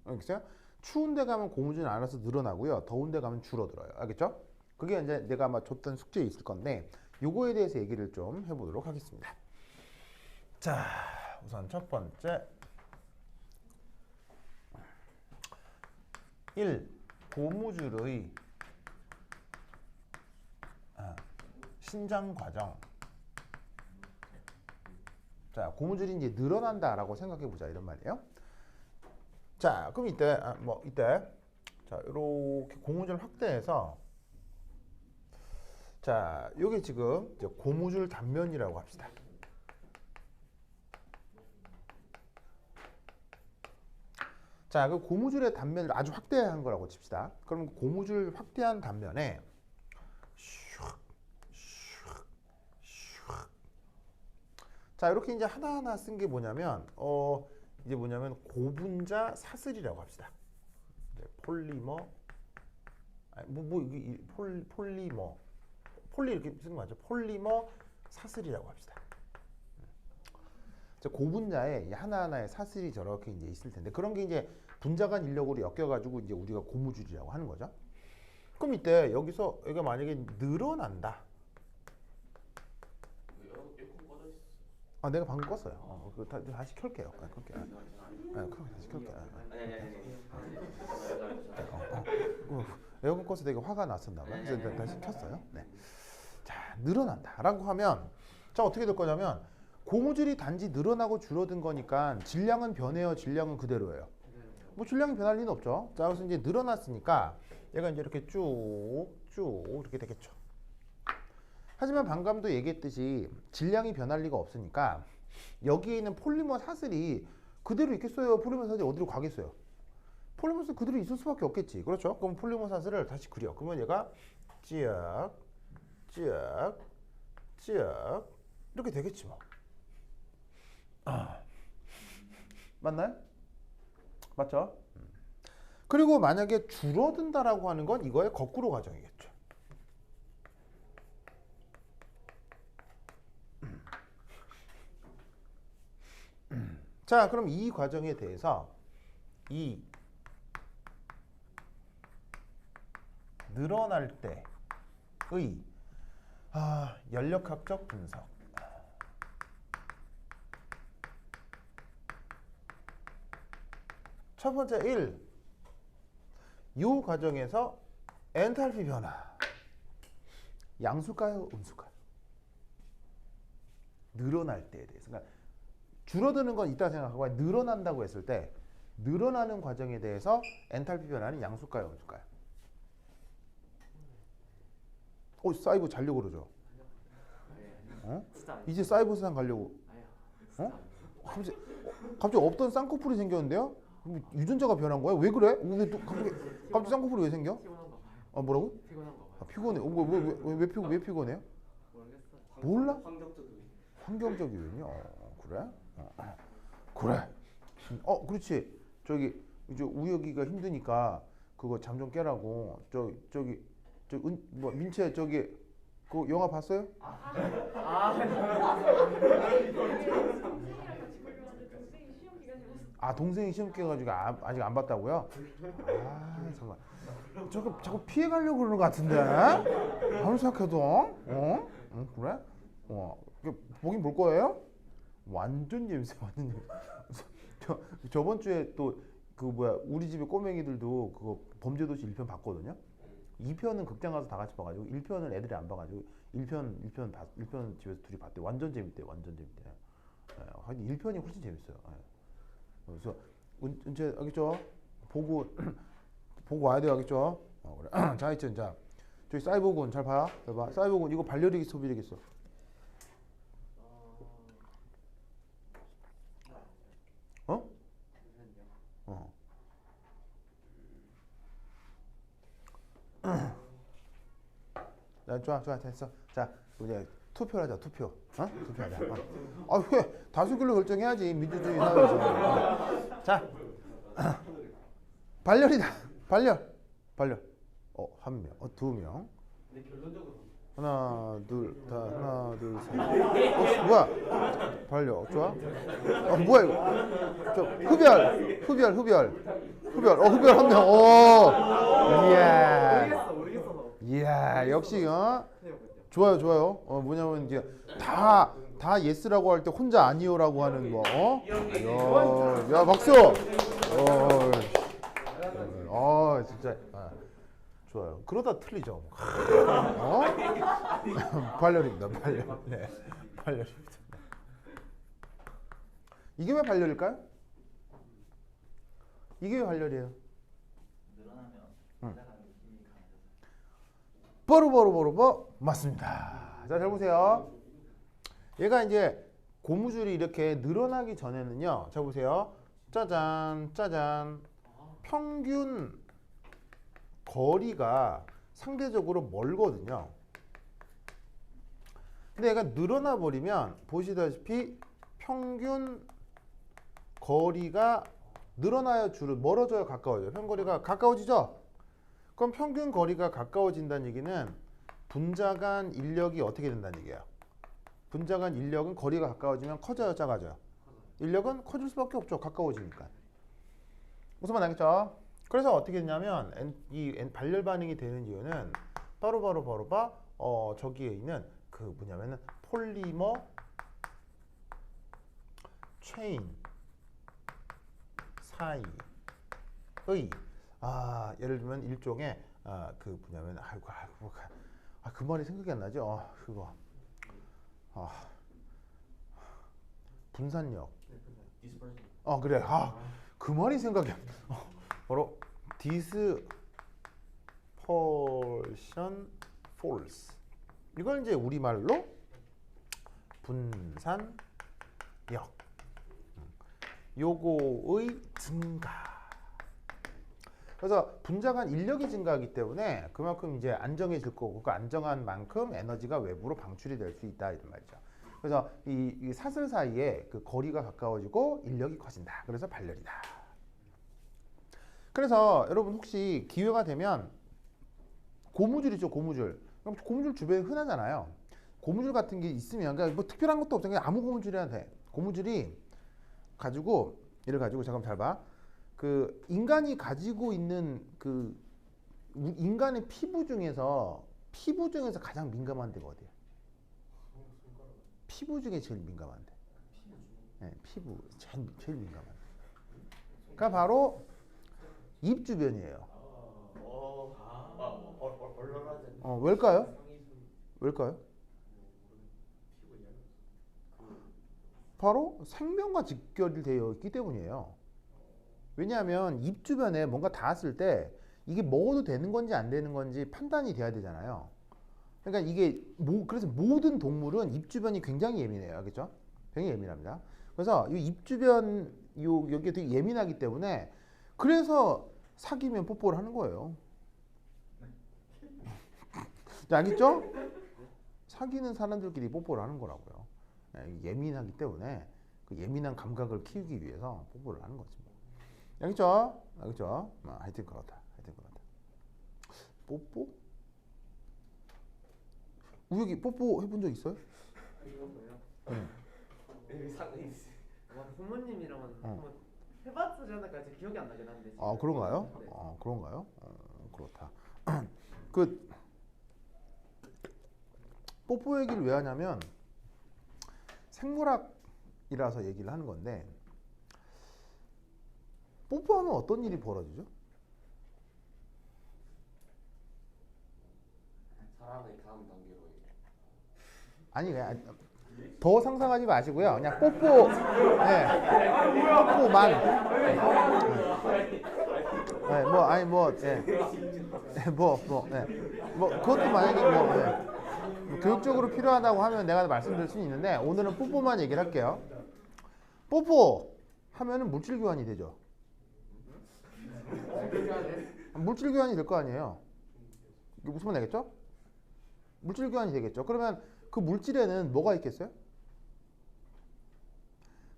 Speaker 1: 알겠어요? 추운 데 가면 고무줄은 알아서 늘어나고요. 더운 데 가면 줄어들어요. 알겠죠? 그게 이제 내가 아마 줬던 숙제에 있을 건데 요거에 대해서 얘기를 좀 해보도록 하겠습니다. 자, 우선 첫 번째 1. 고무줄의 신장 과정. 자, 고무줄이 이제 늘어난다라고 생각해 보자 이런 말이에요. 자, 그럼 이때 자, 이렇게 고무줄 확대해서 자, 요게 지금 이제 고무줄 단면이라고 합시다. 자, 그 고무줄의 단면을 아주 확대한 거라고 칩시다. 그럼 고무줄 확대한 단면에 자, 이렇게 이제 하나하나 쓴 게 뭐냐면 이제 뭐냐면 고분자 사슬이라고 합시다. 폴리머 이게 폴리머 폴리 이렇게 쓰는 거 맞죠? 폴리머 사슬이라고 합시다. 고분자에 하나하나의 사슬이 저렇게 이제 있을 텐데 그런 게 이제 분자간 인력으로 엮여가지고 이제 우리가 고무줄이라고 하는 거죠. 그럼 이때 여기서 여기가 만약에 늘어난다.
Speaker 2: 에어컨 꺼져 있어.
Speaker 1: 아, 내가 방금 껐어요. 다시 켤게요. 켤게요. 다시 켤게요. 에어컨 꺼서 되게 화가 났었나 봐요. 그래서 다시 켰어요. 네. 자, 늘어난다라고 하면 자, 어떻게 될 거냐면 고무줄이 단지 늘어나고 줄어든 거니까 질량은 변해요, 질량은 그대로예요. 뭐 질량이 변할 리는 없죠. 자, 그래서 이제 늘어났으니까 얘가 이제 이렇게 쭉 이렇게 되겠죠. 하지만 방금도 얘기했듯이 질량이 변할 리가 없으니까 여기에 있는 폴리머 사슬이 그대로 있겠어요? 폴리머 사슬이 어디로 가겠어요? 폴리머 사슬 그대로 있을 수밖에 없겠지. 그렇죠? 그럼 폴리머 사슬을 다시 그려. 그러면 얘가 찌약 이렇게 되겠지 뭐. 맞나요? 맞죠? 그리고 만약에 줄어든다라고 하는 건 이거의 거꾸로 과정이겠죠. 자, 그럼 이 과정에 대해서 이 늘어날 때의 연력학적 분석. 첫 번째 1. 이 과정에서 엔탈피 변화. 양수일까요? 음수일까요? 늘어날 때에 대해서. 그러니까 줄어드는 건 있다 생각하고 늘어난다고 했을 때 늘어나는 과정에 대해서 엔탈피 변화는 양수일까요? 음수일까요? 사이버 자려고 그러죠? 이제 사이버 세상 가려고. 갑자기 없던 쌍꺼풀이 생겼는데요? 유전자가 변한 거야? 왜 그래? 왜 또 갑자기 쌍꺼풀이 왜 생겨?
Speaker 3: 피곤한가 봐요.
Speaker 1: 뭐라고?
Speaker 3: 피곤한가 봐요.
Speaker 1: 피곤해. 왜 피곤해요?
Speaker 3: 모르겠어.
Speaker 1: 몰라?
Speaker 2: 환경적 요인.
Speaker 1: 환경적 요인이요. 그래? 그래. 그렇지. 저기 이제 우혁이가 힘드니까 그거 잠 좀 깨라고. 뭐 민채 저기 그 영화 봤어요?
Speaker 4: 동생이랑 같이 보려는데 동생이 시험 기간이라서
Speaker 1: 아 동생이 시험 깨가지고 아직 안 봤다고요? 아 정말 자꾸 피해 가려고 그러는 것 같은데 아무리 생각해도 그래? 보긴 볼 거예요? 완전 재밌어요 완전 재밌어요. 저번 주에 또 그 뭐야 우리 집의 꼬맹이들도 그거 범죄도시 1편 봤거든요. 2편은 극장 가서 다 같이 봐가지고 1편은 애들이 안 봐가지고 1편 집에서 둘이 봤대. 완전 재밌대 완전 재밌대. 하여튼 1편이 훨씬 재밌어요. 그래서 은채 알겠죠? 보고 와야 돼요 알겠죠? 그래. 자 하여튼 자 저기 사이보그는 잘 봐. 사이보그는 이거 반려되겠어 소비되겠어? 어? 자, 좋아 됐어. 자 이제 투표하자 투표. 투표하자. 왜 다수결로 결정해야지 민주주의 사회에서. 자 발열이다. 발열. 한 명, 두 명.
Speaker 3: 근데 결론적으로
Speaker 1: 하나, 하나, 둘, 셋. 뭐야? 발열. 좋아? 뭐야 이거? 흡열. 흡열 한 명. 이야. 이야, 역시 좋아요. 뭐냐면 이제 다 예스라고 할 때 혼자 아니요라고 하는 거. 야, 박수. 진짜 좋아요. 그러다 틀리죠. 발열입니다. 발열. 네, 발열입니다. 이게 왜 발열일까요? 이게 왜 발열이에요?
Speaker 3: 늘어나면 올라가는 힘이 강해져서.
Speaker 1: 버르 맞습니다. 자, 잘 보세요. 얘가 이제 고무줄이 이렇게 늘어나기 전에는요. 자 보세요. 짜잔. 평균 거리가 상대적으로 멀거든요. 근데 얘가 늘어나 버리면 보시다시피 평균 거리가 늘어나요, 줄은 멀어져요, 가까워져요. 평균 거리가 가까워지죠? 그럼 평균 거리가 가까워진다는 얘기는 분자 간 인력이 어떻게 된다는 얘기예요? 분자 간 인력은 거리가 가까워지면 커져요, 작아져요? 인력은 커질 수밖에 없죠, 가까워지니까. 무슨 말 알겠죠? 그래서 어떻게 되냐면 이 발열 반응이 되는 이유는 바로 저기에 있는 그 뭐냐면은 폴리머 체인 사이의 예를 들면 일종의 그 뭐냐면 그 말이 생각이 안 나죠? 그거 분산력. 그래. 그 말이 생각이 안 나. 바로 dispersion force. 이걸 이제 우리말로 분산력. 요거의 증가. 그래서 분자 간 인력이 증가하기 때문에 그만큼 이제 안정해질 거고 그 안정한 만큼 에너지가 외부로 방출이 될 수 있다 이런 말이죠. 그래서 이 사슬 사이에 그 거리가 가까워지고 인력이 커진다. 그래서 발열이다. 그래서 여러분 혹시 기회가 되면 고무줄 있죠, 고무줄. 고무줄 주변에 흔하잖아요. 고무줄 같은 게 있으면 그러니까 뭐 특별한 것도 없어요. 그냥 아무 고무줄이나 돼. 고무줄이 얘를 가지고 잠깐 잘 봐. 그 인간이 가지고 있는 그 인간의 피부 중에서 가장 민감한 데가 어디예요? 피부 중에 제일 민감한 데. 네, 피부 제일 민감한 데. 그러니까 바로 입 주변이에요. 왜일까요? 바로 생명과 직결되어 있기 때문이에요. 왜냐하면 입 주변에 뭔가 닿았을 때 이게 먹어도 되는 건지 안 되는 건지 판단이 돼야 되잖아요. 그러니까 이게 그래서 모든 동물은 입 주변이 굉장히 예민해요. 그렇죠? 굉장히 예민합니다. 그래서 이 입 주변 여기에 되게 예민하기 때문에 그래서 사귀면 뽀뽀를 하는 거예요. 알겠죠? 사귀는 사람들끼리 뽀뽀를 하는 거라고요. 예민하기 때문에 그 예민한 감각을 키우기 위해서 뽀뽀를 하는 거지. 뭐. 알겠죠? 알겠죠? 하여튼 그렇다. 하여튼 그렇다. 뽀뽀? 우혁이 뽀뽀 해본 적 있어요?
Speaker 3: 이거요.
Speaker 1: 응.
Speaker 2: 상당히
Speaker 3: 아마 부모님이랑은
Speaker 1: 어.
Speaker 3: 한번 해봤지 않을까 제 기억이 안 나긴 한데.
Speaker 1: 아 그런가요?
Speaker 3: 네.
Speaker 1: 그런가요? 그렇다. 그 뽀뽀 얘기를 왜 하냐면 생물학이라서 얘기를 하는 건데 뽀뽀하면 어떤 일이 벌어지죠?
Speaker 2: 사랑의 다음 단계로
Speaker 1: 아니 그냥 더 상상하지 마시고요. 그냥 뽀뽀, 네, 뽀뽀만. 네, 뭐 아니 뭐, 예, 뭐 그것도 만약에 뭐 교육적으로 필요하다고 하면 내가 말씀드릴 수는 있는데 오늘은 뽀뽀만 얘기를 할게요. 뽀뽀 하면은 물질 교환이 되죠. 물질 교환이 될 거 아니에요. 이게 무슨 말 되겠죠? 물질 교환이 되겠죠. 그러면 그 물질에는 뭐가 있겠어요?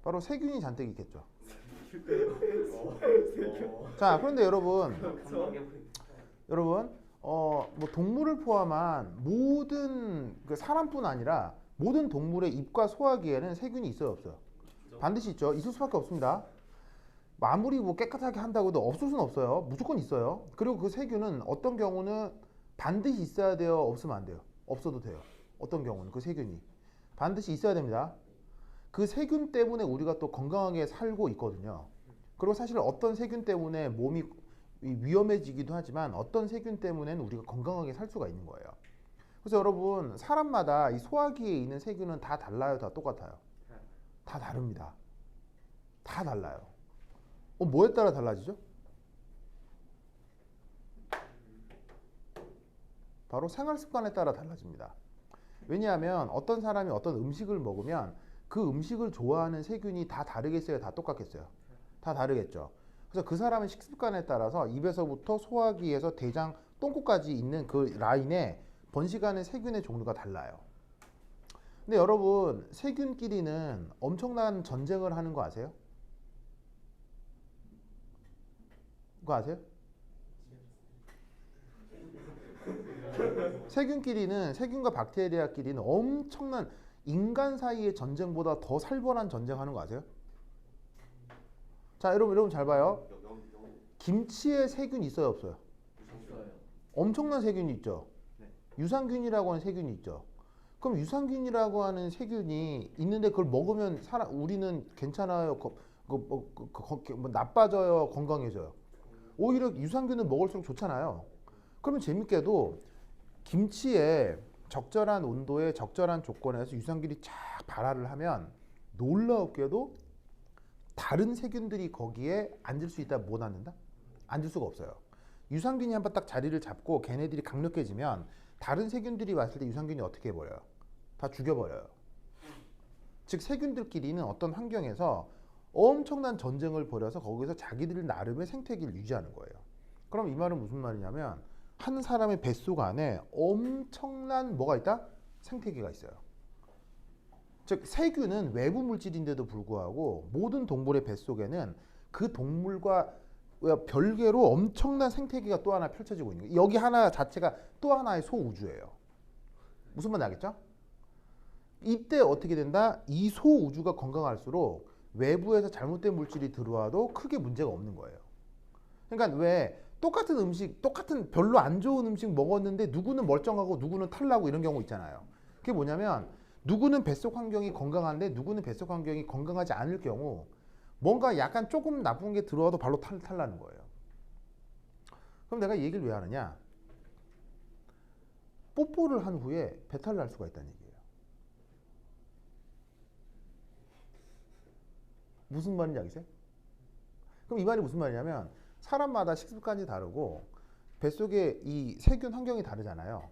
Speaker 1: 바로 세균이 잔뜩 있겠죠. 자, 그런데 여러분, 뭐 동물을 포함한 모든 그 사람뿐 아니라 모든 동물의 입과 소화기에는 세균이 있어요, 없어요? 반드시 있죠. 있을 수밖에 없습니다. 아무리 뭐 깨끗하게 한다고 해도 없을 수는 없어요. 무조건 있어요. 그리고 그 세균은 어떤 경우는 반드시 있어야 돼요, 없으면 안 돼요. 없어도 돼요. 어떤 경우는 그 세균이 반드시 있어야 됩니다. 그 세균 때문에 우리가 또 건강하게 살고 있거든요. 그리고 사실 어떤 세균 때문에 몸이 위험해지기도 하지만 어떤 세균 때문에는 우리가 건강하게 살 수가 있는 거예요. 그래서 여러분 사람마다 이 소화기에 있는 세균은 다 달라요, 다 똑같아요? 다 다릅니다. 다 달라요. 뭐에 따라 달라지죠? 바로 생활 습관에 따라 달라집니다. 왜냐하면 어떤 사람이 어떤 음식을 먹으면 그 음식을 좋아하는 세균이 다 다르겠어요? 다 똑같겠어요? 다 다르겠죠. 그래서 그 사람의 식습관에 따라서 입에서부터 소화기에서 대장, 똥꼬까지 있는 그 라인에 번식하는 세균의 종류가 달라요. 근데 여러분 세균끼리는 엄청난 전쟁을 하는 거 아세요? 그거 아세요? 세균과 박테리아끼리는 엄청난 인간 사이의 전쟁보다 더 살벌한 전쟁하는 거 아세요? 자, 여러분 잘 봐요. 김치에 세균 있어요, 없어요?
Speaker 3: 있어요.
Speaker 1: 엄청난 세균이 있죠.
Speaker 3: 네.
Speaker 1: 유산균이라고 하는 세균이 있죠. 그럼 유산균이라고 하는 세균이 있는데 그걸 먹으면 우리는 괜찮아요? 나빠져요? 건강해져요? 오히려 유산균을 먹을수록 좋잖아요. 그러면 재밌게도 김치에 적절한 온도에 적절한 조건에서 유산균이 쫙 발화를 하면 놀라웠게도 다른 세균들이 거기에 앉을 수 있다 못 앉는다? 앉을 수가 없어요. 유산균이 한번 딱 자리를 잡고 걔네들이 강력해지면 다른 세균들이 왔을 때 유산균이 어떻게 해버려요? 다 죽여버려요. 즉 세균들끼리는 어떤 환경에서 엄청난 전쟁을 벌여서 거기서 자기들 나름의 생태계를 유지하는 거예요. 그럼 이 말은 무슨 말이냐면 한 사람의 뱃속 안에 엄청난 뭐가 있다? 생태계가 있어요. 즉 세균은 외부 물질인데도 불구하고 모든 동물의 뱃속에는 그 동물과 별개로 엄청난 생태계가 또 하나 펼쳐지고 있는 거예요. 여기 하나 자체가 또 하나의 소우주예요. 무슨 말인지 알겠죠? 이때 어떻게 된다? 이 소우주가 건강할수록 외부에서 잘못된 물질이 들어와도 크게 문제가 없는 거예요. 그러니까 왜 똑같은 음식, 똑같은 별로 안 좋은 음식 먹었는데 누구는 멀쩡하고 누구는 탈나고 이런 경우 있잖아요. 그게 뭐냐면 누구는 뱃속 환경이 건강한데 누구는 뱃속 환경이 건강하지 않을 경우 뭔가 약간 조금 나쁜 게 들어와도 발로 탈나는 거예요. 그럼 내가 이 얘기를 왜 하느냐? 뽀뽀를 한 후에 배탈 날 수가 있다는 얘기예요. 무슨 말인지 알겠어요? 그럼 이 말이 무슨 말이냐면 사람마다 식습관이 다르고 뱃속에 이 세균 환경이 다르잖아요.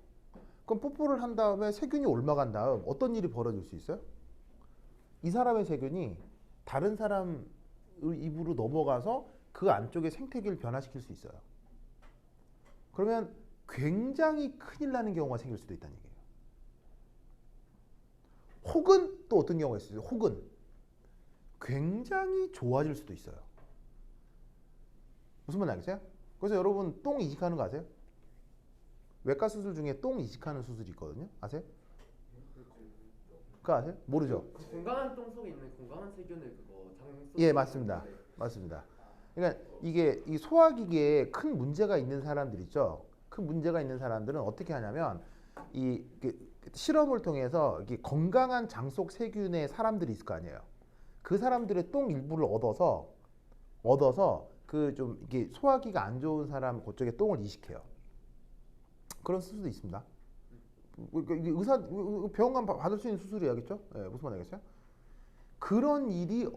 Speaker 1: 그럼 뽀뽀를 한 다음에 세균이 옮아간 다음 어떤 일이 벌어질 수 있어요? 이 사람의 세균이 다른 사람 입으로 넘어가서 그 안쪽에 생태계를 변화시킬 수 있어요. 그러면 굉장히 큰일 나는 경우가 생길 수도 있다는 얘기예요. 혹은 또 어떤 경우가 있어요. 혹은 굉장히 좋아질 수도 있어요. 무슨 말인지 알겠어요? 그래서 여러분 똥 이식하는 거 아세요? 외과 수술 중에 똥 이식하는 수술이 있거든요. 아세요? 그거 아세요? 모르죠?
Speaker 3: 그 건강한 똥 속에 있는 건강한 세균을 그거 장 속에
Speaker 1: 예, 맞습니다.
Speaker 3: 있는데
Speaker 1: 맞습니다. 그러니까 이게 이 소화기계에 큰 문제가 있는 사람들 있죠. 큰 문제가 있는 사람들은 어떻게 하냐면 실험을 통해서 이게 건강한 장 속 세균의 사람들이 있을 거 아니에요. 그 사람들의 똥 일부를 얻어서 그 좀 이게 소화기가 안 좋은 사람 그쪽에 똥을 이식해요. 그런 수술도 있습니다. 이게 의사 병원 가면 받을 수 있는 수술이야겠죠? 예, 무슨 말인지 알겠어요? 그런 일이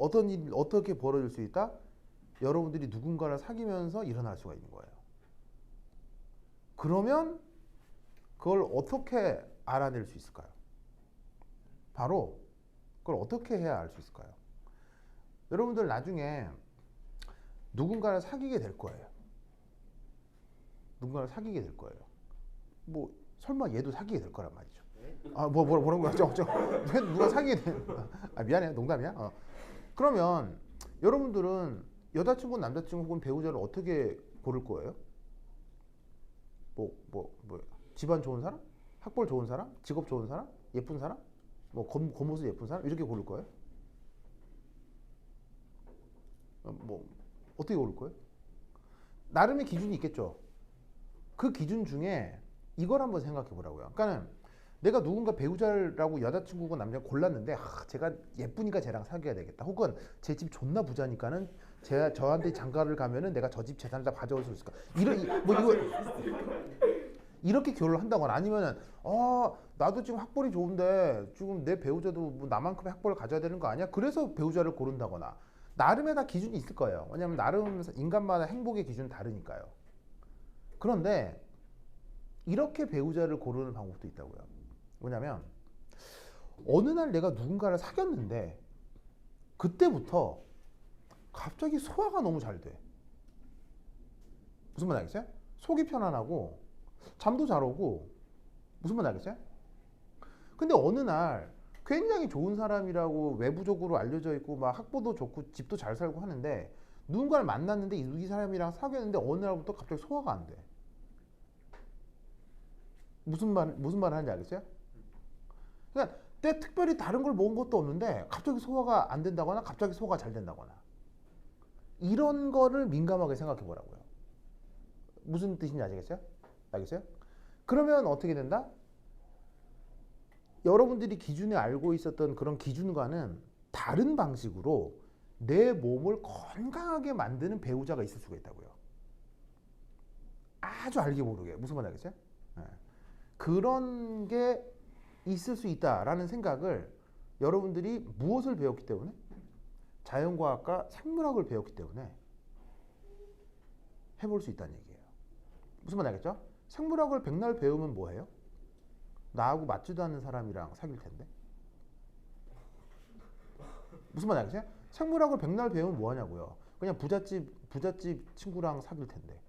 Speaker 1: 어떻게 벌어질 수 있다? 여러분들이 누군가를 사귀면서 일어날 수가 있는 거예요. 그러면 그걸 어떻게 알아낼 수 있을까요? 바로 그걸 어떻게 해야 알 수 있을까요? 여러분들 나중에 누군가를 사귀게 될 거예요. 누군가를 사귀게 될 거예요. 뭐 설마 얘도 사귀게 될 거란 말이죠. 아, 뭐라는 거야? 누가 사귀게 돼? 아, 미안해요. 농담이야. 그러면 여러분들은 여자친구, 남자친구 혹은 배우자를 어떻게 고를 거예요? 뭐 집안 좋은 사람? 학벌 좋은 사람? 직업 좋은 사람? 예쁜 사람? 뭐 겉모습 예쁜 사람? 이렇게 고를 거예요? 뭐 어떻게 고를 거예요? 나름의 기준이 있겠죠. 그 기준 중에 이걸 한번 생각해 보라고요. 그러니까는 내가 누군가 배우자라고 여자친구고 남자 골랐는데 제가 예쁘니까 쟤랑 사귀어야 되겠다. 혹은 제 집 존나 부자니까는 저한테 장가를 가면은 내가 저 집 재산을 다 가져올 수 있을까? 이렇게 결혼을 한다거나 아니면은 나도 지금 학벌이 좋은데 지금 내 배우자도 뭐 나만큼의 학벌을 가져야 되는 거 아니야? 그래서 배우자를 고른다거나 나름의 다 기준이 있을 거예요. 왜냐하면 나름 인간마다 행복의 기준은 다르니까요. 그런데 이렇게 배우자를 고르는 방법도 있다고요. 뭐냐면 어느 날 내가 누군가를 사귀었는데 그때부터 갑자기 소화가 너무 잘 돼. 무슨 말 알겠어요? 속이 편안하고 잠도 잘 오고 무슨 말 알겠어요? 근데 어느 날 굉장히 좋은 사람이라고 외부적으로 알려져 있고 막 학벌도 좋고 집도 잘 살고 하는데 누군가를 만났는데 이 사람이랑 사귀었는데 어느 날부터 갑자기 소화가 안 돼. 무슨 말 하는지 알겠어요? 그러니까 때 특별히 다른 걸 먹은 것도 없는데 갑자기 소화가 안 된다거나 갑자기 소화가 잘 된다거나 이런 거를 민감하게 생각해 보라고요. 무슨 뜻인지 아시겠어요? 알겠어요? 그러면 어떻게 된다? 여러분들이 기준에 알고 있었던 그런 기준과는 다른 방식으로 내 몸을 건강하게 만드는 배우자가 있을 수가 있다고요. 아주 알게 모르게. 무슨 말 알겠어요? 네. 그런 게 있을 수 있다라는 생각을 여러분들이 무엇을 배웠기 때문에? 자연과학과 생물학을 배웠기 때문에 해볼 수 있다는 얘기예요. 무슨 말 알겠죠? 생물학을 백날 배우면 뭐해요? 나하고 맞지도 않는 사람이랑 사귈 텐데. 무슨 말 알겠어요? 생물학을 백날 배우면 뭐하냐고요. 그냥 부잣집 친구랑 사귈 텐데.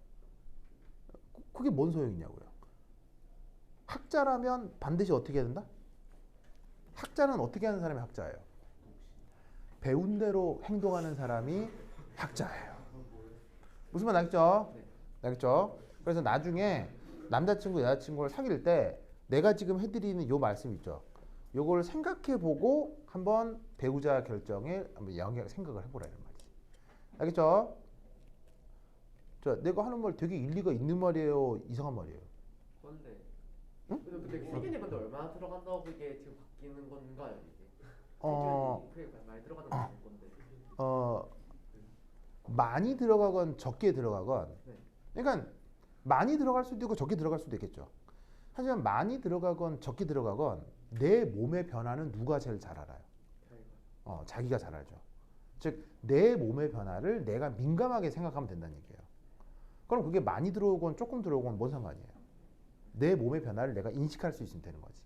Speaker 1: 그게 뭔 소용이냐고요. 학자라면 반드시 어떻게 해야 된다? 학자는 어떻게 하는 사람이 학자예요? 배운 대로 행동하는 사람이 학자예요. 무슨 말 알겠죠? 알겠죠? 그래서 나중에 남자친구, 여자친구를 사귈 때 내가 지금 해드리는 요 말씀 있죠? 요걸 생각해보고 한번 배우자 결정에 한번 생각을 해보라는 말이지. 알겠죠? 내가 하는 말 되게 일리가 있는 말이에요? 이상한 말이에요?
Speaker 3: 그런데
Speaker 1: 응?
Speaker 3: 근데 세균이 근데 얼마나 들어간다고 그게 지금 바뀌는 건가요 이게? 세균이 그게 많이 들어가는 건데.
Speaker 1: 많이 들어가건 적게 들어가건 그러니까 많이 들어갈 수도 있고 적게 들어갈 수도 있겠죠. 하지만 많이 들어가건 적게 들어가건 내 몸의 변화는 누가 제일 잘 알아요? 자기가 잘 알죠. 즉 내 몸의 변화를 내가 민감하게 생각하면 된다는 얘기예요. 그럼 그게 많이 들어오건 조금 들어오건 뭔 상관이에요? 내 몸의 변화를 내가 인식할 수 있으면 되는 거지.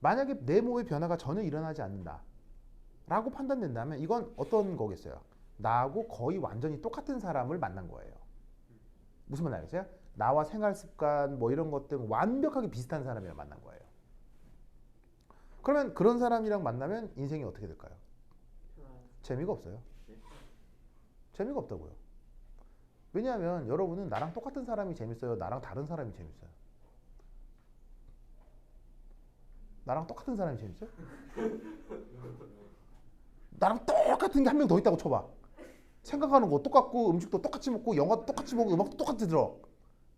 Speaker 1: 만약에 내 몸의 변화가 전혀 일어나지 않는다 라고 판단된다면 이건 어떤 거겠어요? 나하고 거의 완전히 똑같은 사람을 만난 거예요. 무슨 말 알겠어요? 나와 생활 습관 뭐 이런 것들 완벽하게 비슷한 사람이랑 만난 거예요. 그러면 그런 사람이랑 만나면 인생이 어떻게 될까요? 재미가 없어요. 재미가 없다고요. 왜냐하면 여러분은 나랑 똑같은 사람이 재밌어요? 나랑 다른 사람이 재밌어요? 나랑 똑같은 사람이 재밌어요? 나랑 똑같은 게 한 명 더 있다고 쳐봐. 생각하는 거 똑같고 음식도 똑같이 먹고 영화도 똑같이 보고 음악도 똑같이 들어.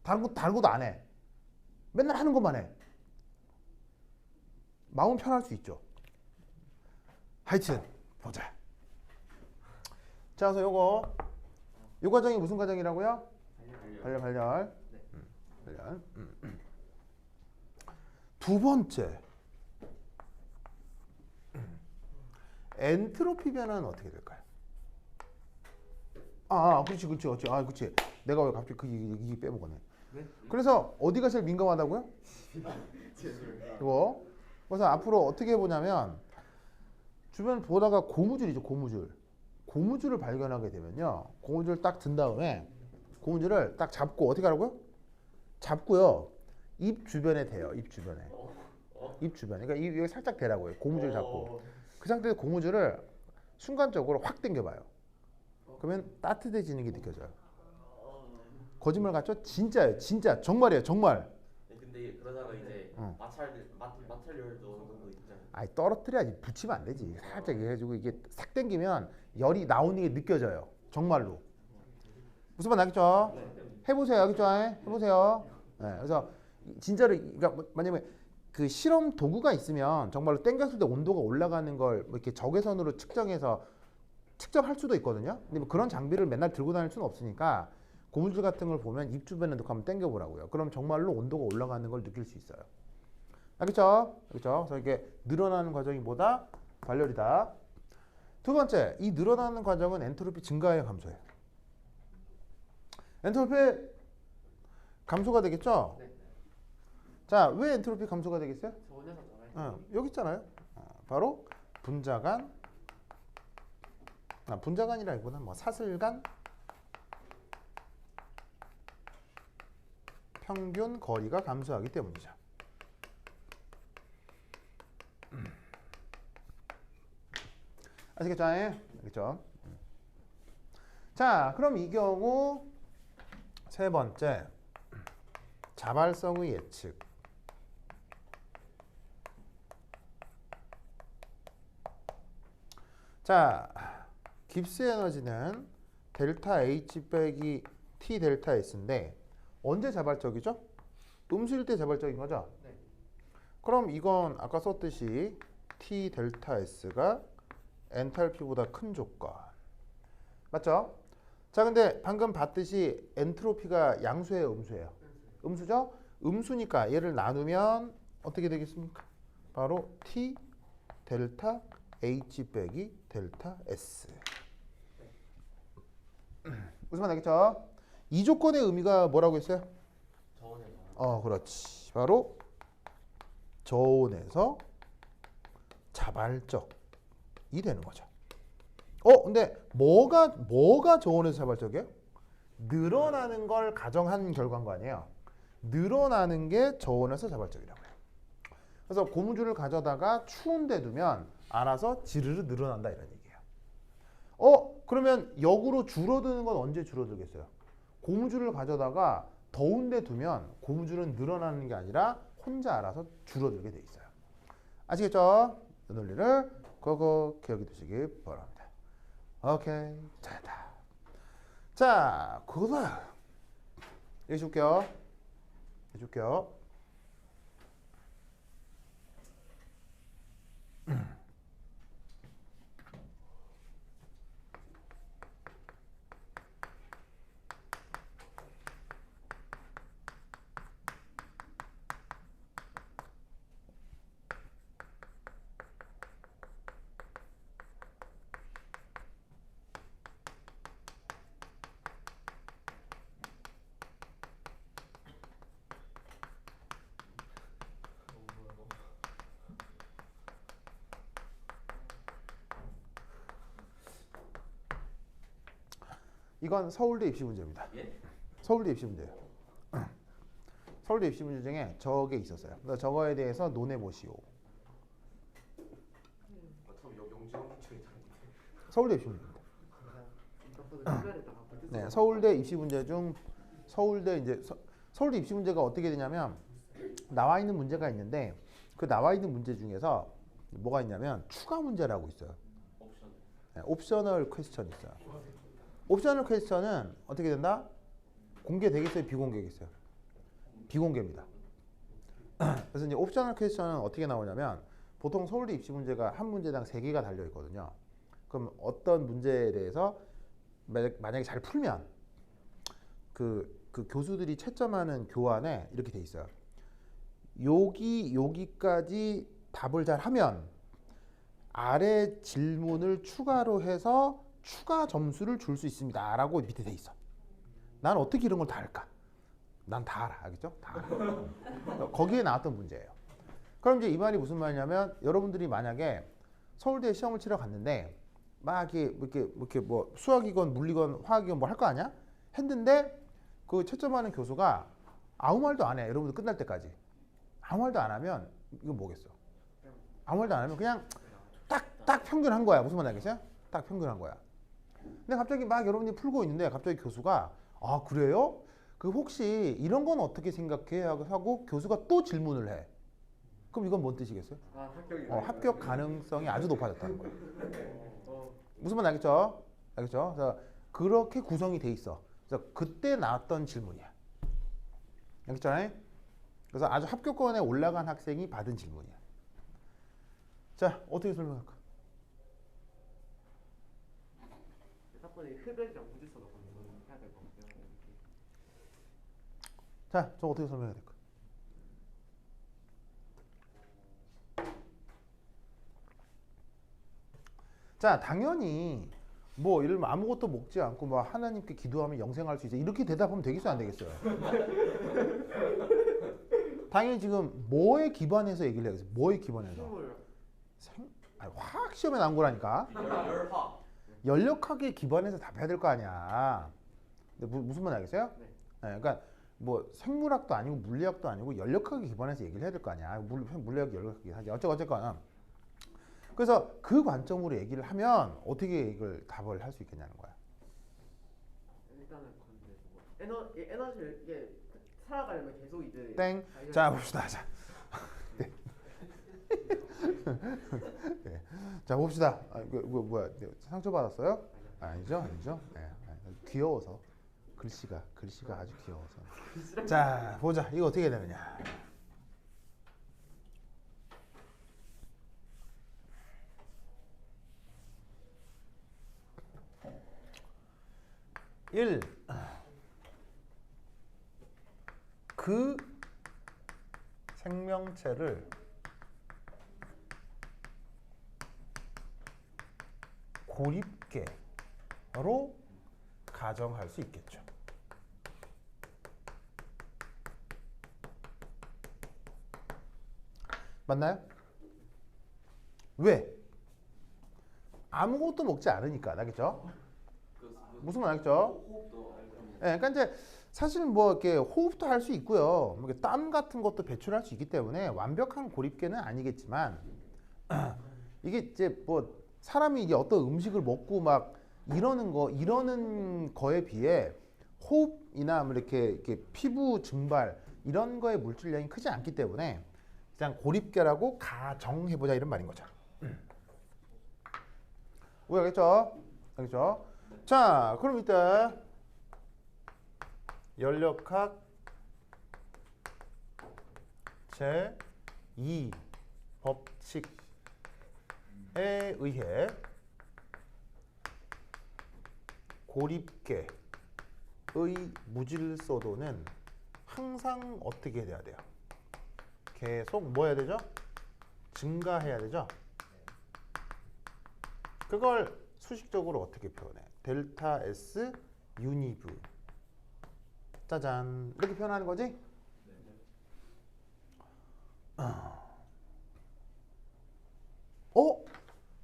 Speaker 1: 다른 것도 안 해. 맨날 하는 것만 해. 마음 편할 수 있죠. 하여튼 보자. 자, 그래서 요 과정이 무슨 과정이라고요? 발열. 발열. 두 번째. 엔트로피 변화는 어떻게 될까요? 그렇지. 그렇지. 내가 왜 갑자기 그 얘기 빼먹었네. 그래서 어디가 제일 민감하다고요? 이거. 그래서 앞으로 어떻게 해보냐면 주변 보다가 고무줄이죠. 고무줄을 발견하게 되면요. 고무줄을 딱 든 다음에 고무줄을 딱 잡고 어떻게 하라고요? 잡고요. 입 주변에 대요. 입 주변에. 그러니까 여기 살짝 대라고요. 고무줄 잡고. 그 상태에서 고무줄을 순간적으로 확 당겨봐요. 그러면 따뜻해지는 게 느껴져요. 거짓말 같죠? 진짜예요. 진짜 정말이에요. 정말.
Speaker 2: 근데 그러다가 이제 마찰열도 어느 정도 있잖아요.
Speaker 1: 아니 떨어뜨려야지. 붙이면 안 되지. 살짝 해가지고 이게 싹 당기면 열이 나오는 게 느껴져요. 정말로. 무슨 말 나겠죠? 해보세요. 알겠죠? 해보세요. 네, 그래서 진짜로 그러니까 만약에 그 실험 도구가 있으면 정말로 당겼을 때 온도가 올라가는 걸 뭐 이렇게 적외선으로 측정할 수도 있거든요. 근데 뭐 그런 장비를 맨날 들고 다닐 수는 없으니까 고무줄 같은 걸 보면 입 주변에 놓고 한번 당겨보라고요. 그럼 정말로 온도가 올라가는 걸 느낄 수 있어요. 알겠죠? 그래서 이게 늘어나는 과정이 뭐다? 발열이다. 두 번째, 이 늘어나는 과정은 엔트로피 증가예요, 감소예요? 엔트로피 감소가 되겠죠?
Speaker 3: 네.
Speaker 1: 자, 왜 엔트로피 감소가 되겠어요?
Speaker 3: 저온에서 나와요.
Speaker 1: 여기 있잖아요. 바로 분자간이라기보다는 뭐 사슬간 평균 거리가 감소하기 때문이죠. 아시겠죠? 알겠죠? 자, 그럼 이 경우 세 번째 자발성의 예측. 자, 깁스 에너지는 델타 H 빼기 T 델타 S인데 언제 자발적이죠? 음수일 때 자발적인 거죠?
Speaker 3: 네.
Speaker 1: 그럼 이건 아까 썼듯이 T 델타 S가 엔탈피보다 큰 조건. 맞죠? 자, 근데 방금 봤듯이 엔트로피가 양수예요, 음수예요? 음수죠? 음수니까 얘를 나누면 어떻게 되겠습니까? 바로 T 델타 H 빼기 델타 S. 무슨 말 알겠죠? 이 조건의 의미가 뭐라고 했어요?
Speaker 2: 저온에서.
Speaker 1: 그렇지. 바로 저온에서 자발적이 되는 거죠. 근데 뭐가 저온에서 자발적이에요? 늘어나는 걸 가정한 결과인 거 아니에요? 늘어나는 게 저온에서 자발적이라고 해요. 그래서 고무줄을 가져다가 추운 데 두면 알아서 지르르 늘어난다 이런 얘기예요. 그러면 역으로 줄어드는 건 언제 줄어들겠어요? 고무줄을 가져다가 더운 데 두면 고무줄은 늘어나는 게 아니라 혼자 알아서 줄어들게 돼 있어요. 아시겠죠? 이 논리를 그거 기억해 두시기 바랍니다. 오케이. 잘했다. 자, 그거다. 해줄게요. 이건 서울대 입시 문제입니다.
Speaker 2: 예?
Speaker 1: 서울대 입시 문제예요. 서울대 입시 문제 중에 저게 있었어요. 그래서 저거에 대해서 논해 보시오.
Speaker 2: 참 영지형 문제이다.
Speaker 1: 서울대 입시 문제입니다.
Speaker 3: 덕분에 특별했다가
Speaker 1: 네, 서울대 입시 문제 중 서울대 입시 문제가 어떻게 되냐면 나와 있는 문제가 있는데 그 나와 있는 문제 중에서 뭐가 있냐면 추가 문제라고 있어요.
Speaker 2: 옵션.
Speaker 1: 네, 옵셔널 퀘스천이 있어요. 옵셔널 퀘스천은 어떻게 된다? 공개되겠어요? 비공개겠어요? 비공개입니다. 그래서 이제 옵셔널 퀘스천은 어떻게 나오냐면 보통 서울대 입시 문제가 한 문제당 3개가 달려 있거든요. 그럼 어떤 문제에 대해서 만약에 잘 풀면 그 교수들이 채점하는 교환에 이렇게 돼 있어요. 여기까지 답을 잘 하면 아래 질문을 추가로 해서 추가 점수를 줄 수 있습니다. 라고 밑에 돼 있어. 난 어떻게 이런 걸 다 할까? 난 다 알아. 알겠죠? 다 알아. 거기에 나왔던 문제예요. 그럼 이제 이 말이 무슨 말이냐면 여러분들이 만약에 서울대 시험을 치러 갔는데 막 이렇게 뭐 수학이건 물리건 화학이건 뭐 할 거 아니야? 했는데 그 채점하는 교수가 아무 말도 안 해. 여러분들 끝날 때까지. 아무 말도 안 하면 이거 뭐겠어? 아무 말도 안 하면 그냥 딱 평균한 거야. 무슨 말인지 알겠어요? 딱 평균한 거야. 근데 갑자기 막 여러분이 풀고 있는데 갑자기 교수가 아 그래요? 그 혹시 이런 건 어떻게 생각해? 하고 교수가 또 질문을 해. 그럼 이건 뭔 뜻이겠어요?
Speaker 3: 아 합격이
Speaker 1: 합격 가능성이 아주 높아졌다는 거예요.
Speaker 3: 어,
Speaker 1: 무슨 말인지 알겠죠? 알겠죠? 그래서 그렇게 구성이 돼 있어. 그래서 그때 나왔던 질문이야. 알겠죠? 그래서 아주 합격권에 올라간 학생이 받은 질문이야. 자, 어떻게 설명할까?
Speaker 3: 덕분에 흡연이랑 무질서가 해야 될 것 같아요.
Speaker 1: 자, 저 어떻게 설명해야 될까? 자, 당연히 뭐 예를 들면 아무것도 먹지 않고 뭐 하나님께 기도하면 영생할 수 있어 이렇게 대답하면 되겠어요, 안 되겠어요? 당연히 지금 뭐에 기반해서 얘기를 해야겠어요? 뭐에 기반해서? 아니, 화학 시험에 나온 거라니까.
Speaker 2: 열화.
Speaker 1: 연력학에 기반해서 답해야 될 거 아니야. 근데 무슨 말 알겠어요?
Speaker 3: 네.
Speaker 1: 네, 그러니까 뭐 생물학도 아니고 물리학도 아니고 연력학에 기반해서 얘기를 해야 될 거 아니야. 물리학, 연력학이 하지. 어쨌거나. 그래서 그 관점으로 얘기를 하면 어떻게 이걸 답을 할 수 있겠냐는 거야.
Speaker 3: 일단은 근데 뭐 에너지를 이게 살아가려면 계속 이제
Speaker 1: 땡. 자 봅시다. 자. 네. 네. 자 봅시다. 뭐야? 상처 받았어요? 아니죠. 네. 귀여워서 글씨가 아주 귀여워서. 자 보자. 이거 어떻게 되느냐. 그 생명체를 고립계로 가정할 수 있겠죠. 맞나요? 왜? 아무것도 먹지 않으니까, 알겠죠? 무슨 말 알겠죠?
Speaker 2: 호흡도 알고.
Speaker 1: 네, 그러니까 이제 사실 뭐 이렇게 호흡도 할 수 있고요, 뭐 이렇게 땀 같은 것도 배출할 수 있기 때문에 완벽한 고립계는 아니겠지만 이게 이제 뭐 사람이 이제 어떤 음식을 먹고 막 이러는 거에 비해 호흡이나 뭐 이렇게 피부 증발 이런 거의 물질량이 크지 않기 때문에 그냥 고립계라고 가정해보자 이런 말인 거죠. 왜 알겠죠? 알겠죠? 자, 그럼 이때 연력학 제2 법칙에 의해 고립계의 무질서도는 항상 어떻게 돼야 돼요? 계속 뭐 해야 되죠? 증가해야 되죠? 그걸 수식적으로 어떻게 표현해? 델타 S 유니브. 짜잔. 이렇게 표현하는 거지?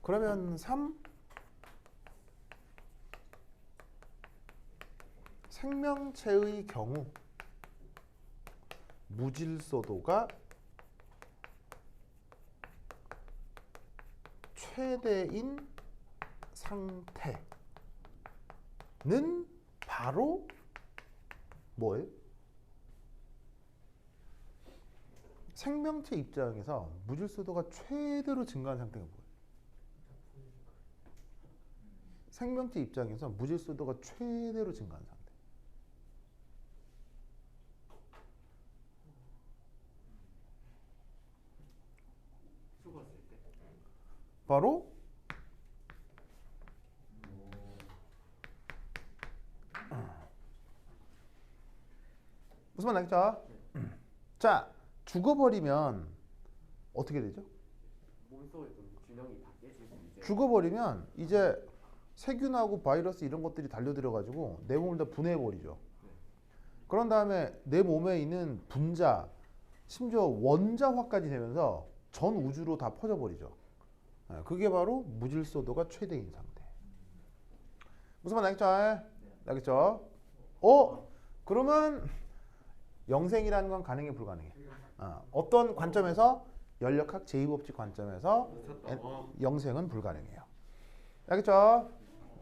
Speaker 1: 그러면 3 생명체의 경우 무질서도가 최대인 상태는 바로 뭐예요? 생명체 입장에서 무질서도가 최대로 증가한 상태가 뭐예요? 생명체 입장에서 무질서도가 최대로 증가한 상태.
Speaker 3: 죽었을 때.
Speaker 1: 바로 무슨 말 나겠죠? 자, 죽어버리면 어떻게 되죠?
Speaker 3: 몸속에 좀 균형이 다 깨지고 이제
Speaker 1: 죽어버리면 이제 세균하고 바이러스 이런 것들이 달려들어가지고 내 몸을 다 분해해버리죠. 그런 다음에 내 몸에 있는 분자, 심지어 원자화까지 되면서 전 우주로 다 퍼져버리죠. 그게 바로 무질서도가 최대인 상태. 무슨 말 나겠죠? 나겠죠? 그러면 영생이라는 건 가능해 불가능해? 어떤 관점에서? 연력학 제2법칙 관점에서 영생은 불가능해요. 알겠죠?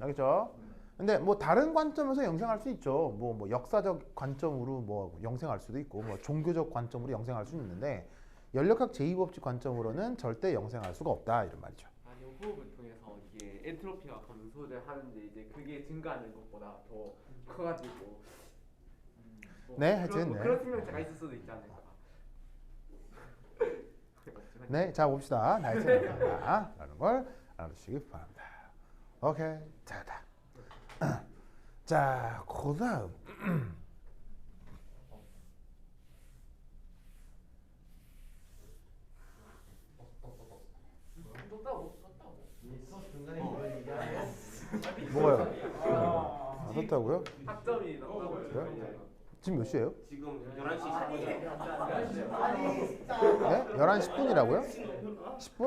Speaker 1: 알겠죠? 근데 뭐 다른 관점에서 영생할 수 있죠. 뭐 역사적 관점으로 뭐 영생할 수도 있고 뭐 종교적 관점으로 영생할 수는 있는데 연력학 제2법칙 관점으로는 절대 영생할 수가 없다 이런 말이죠.
Speaker 3: 아니 호흡을 통해서 이게 엔트로피가 감소를 하는데 이제 그게 증가하는 것보다 더 커가지고
Speaker 1: 네, 하여튼 네.
Speaker 3: 그런 생명체가 있을 수도 있지 않을까.
Speaker 1: 네, 자 봅시다. 라는 걸 알아두시기 바랍니다. 오케이, 자, 자, 그다음 뭐가요? 썼다고요?
Speaker 3: 학점이 낮다고
Speaker 1: 그래요? 지금 몇 시예요?
Speaker 2: 지금 11시 10분이요.
Speaker 1: 네? 11시 10분이라고요? 10분?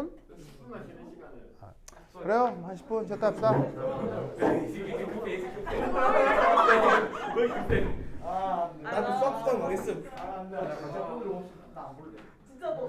Speaker 1: 그래요? 한 10분 쉬었다 합시다.
Speaker 2: 나도 수학 수당 가겠음.
Speaker 4: 진짜 너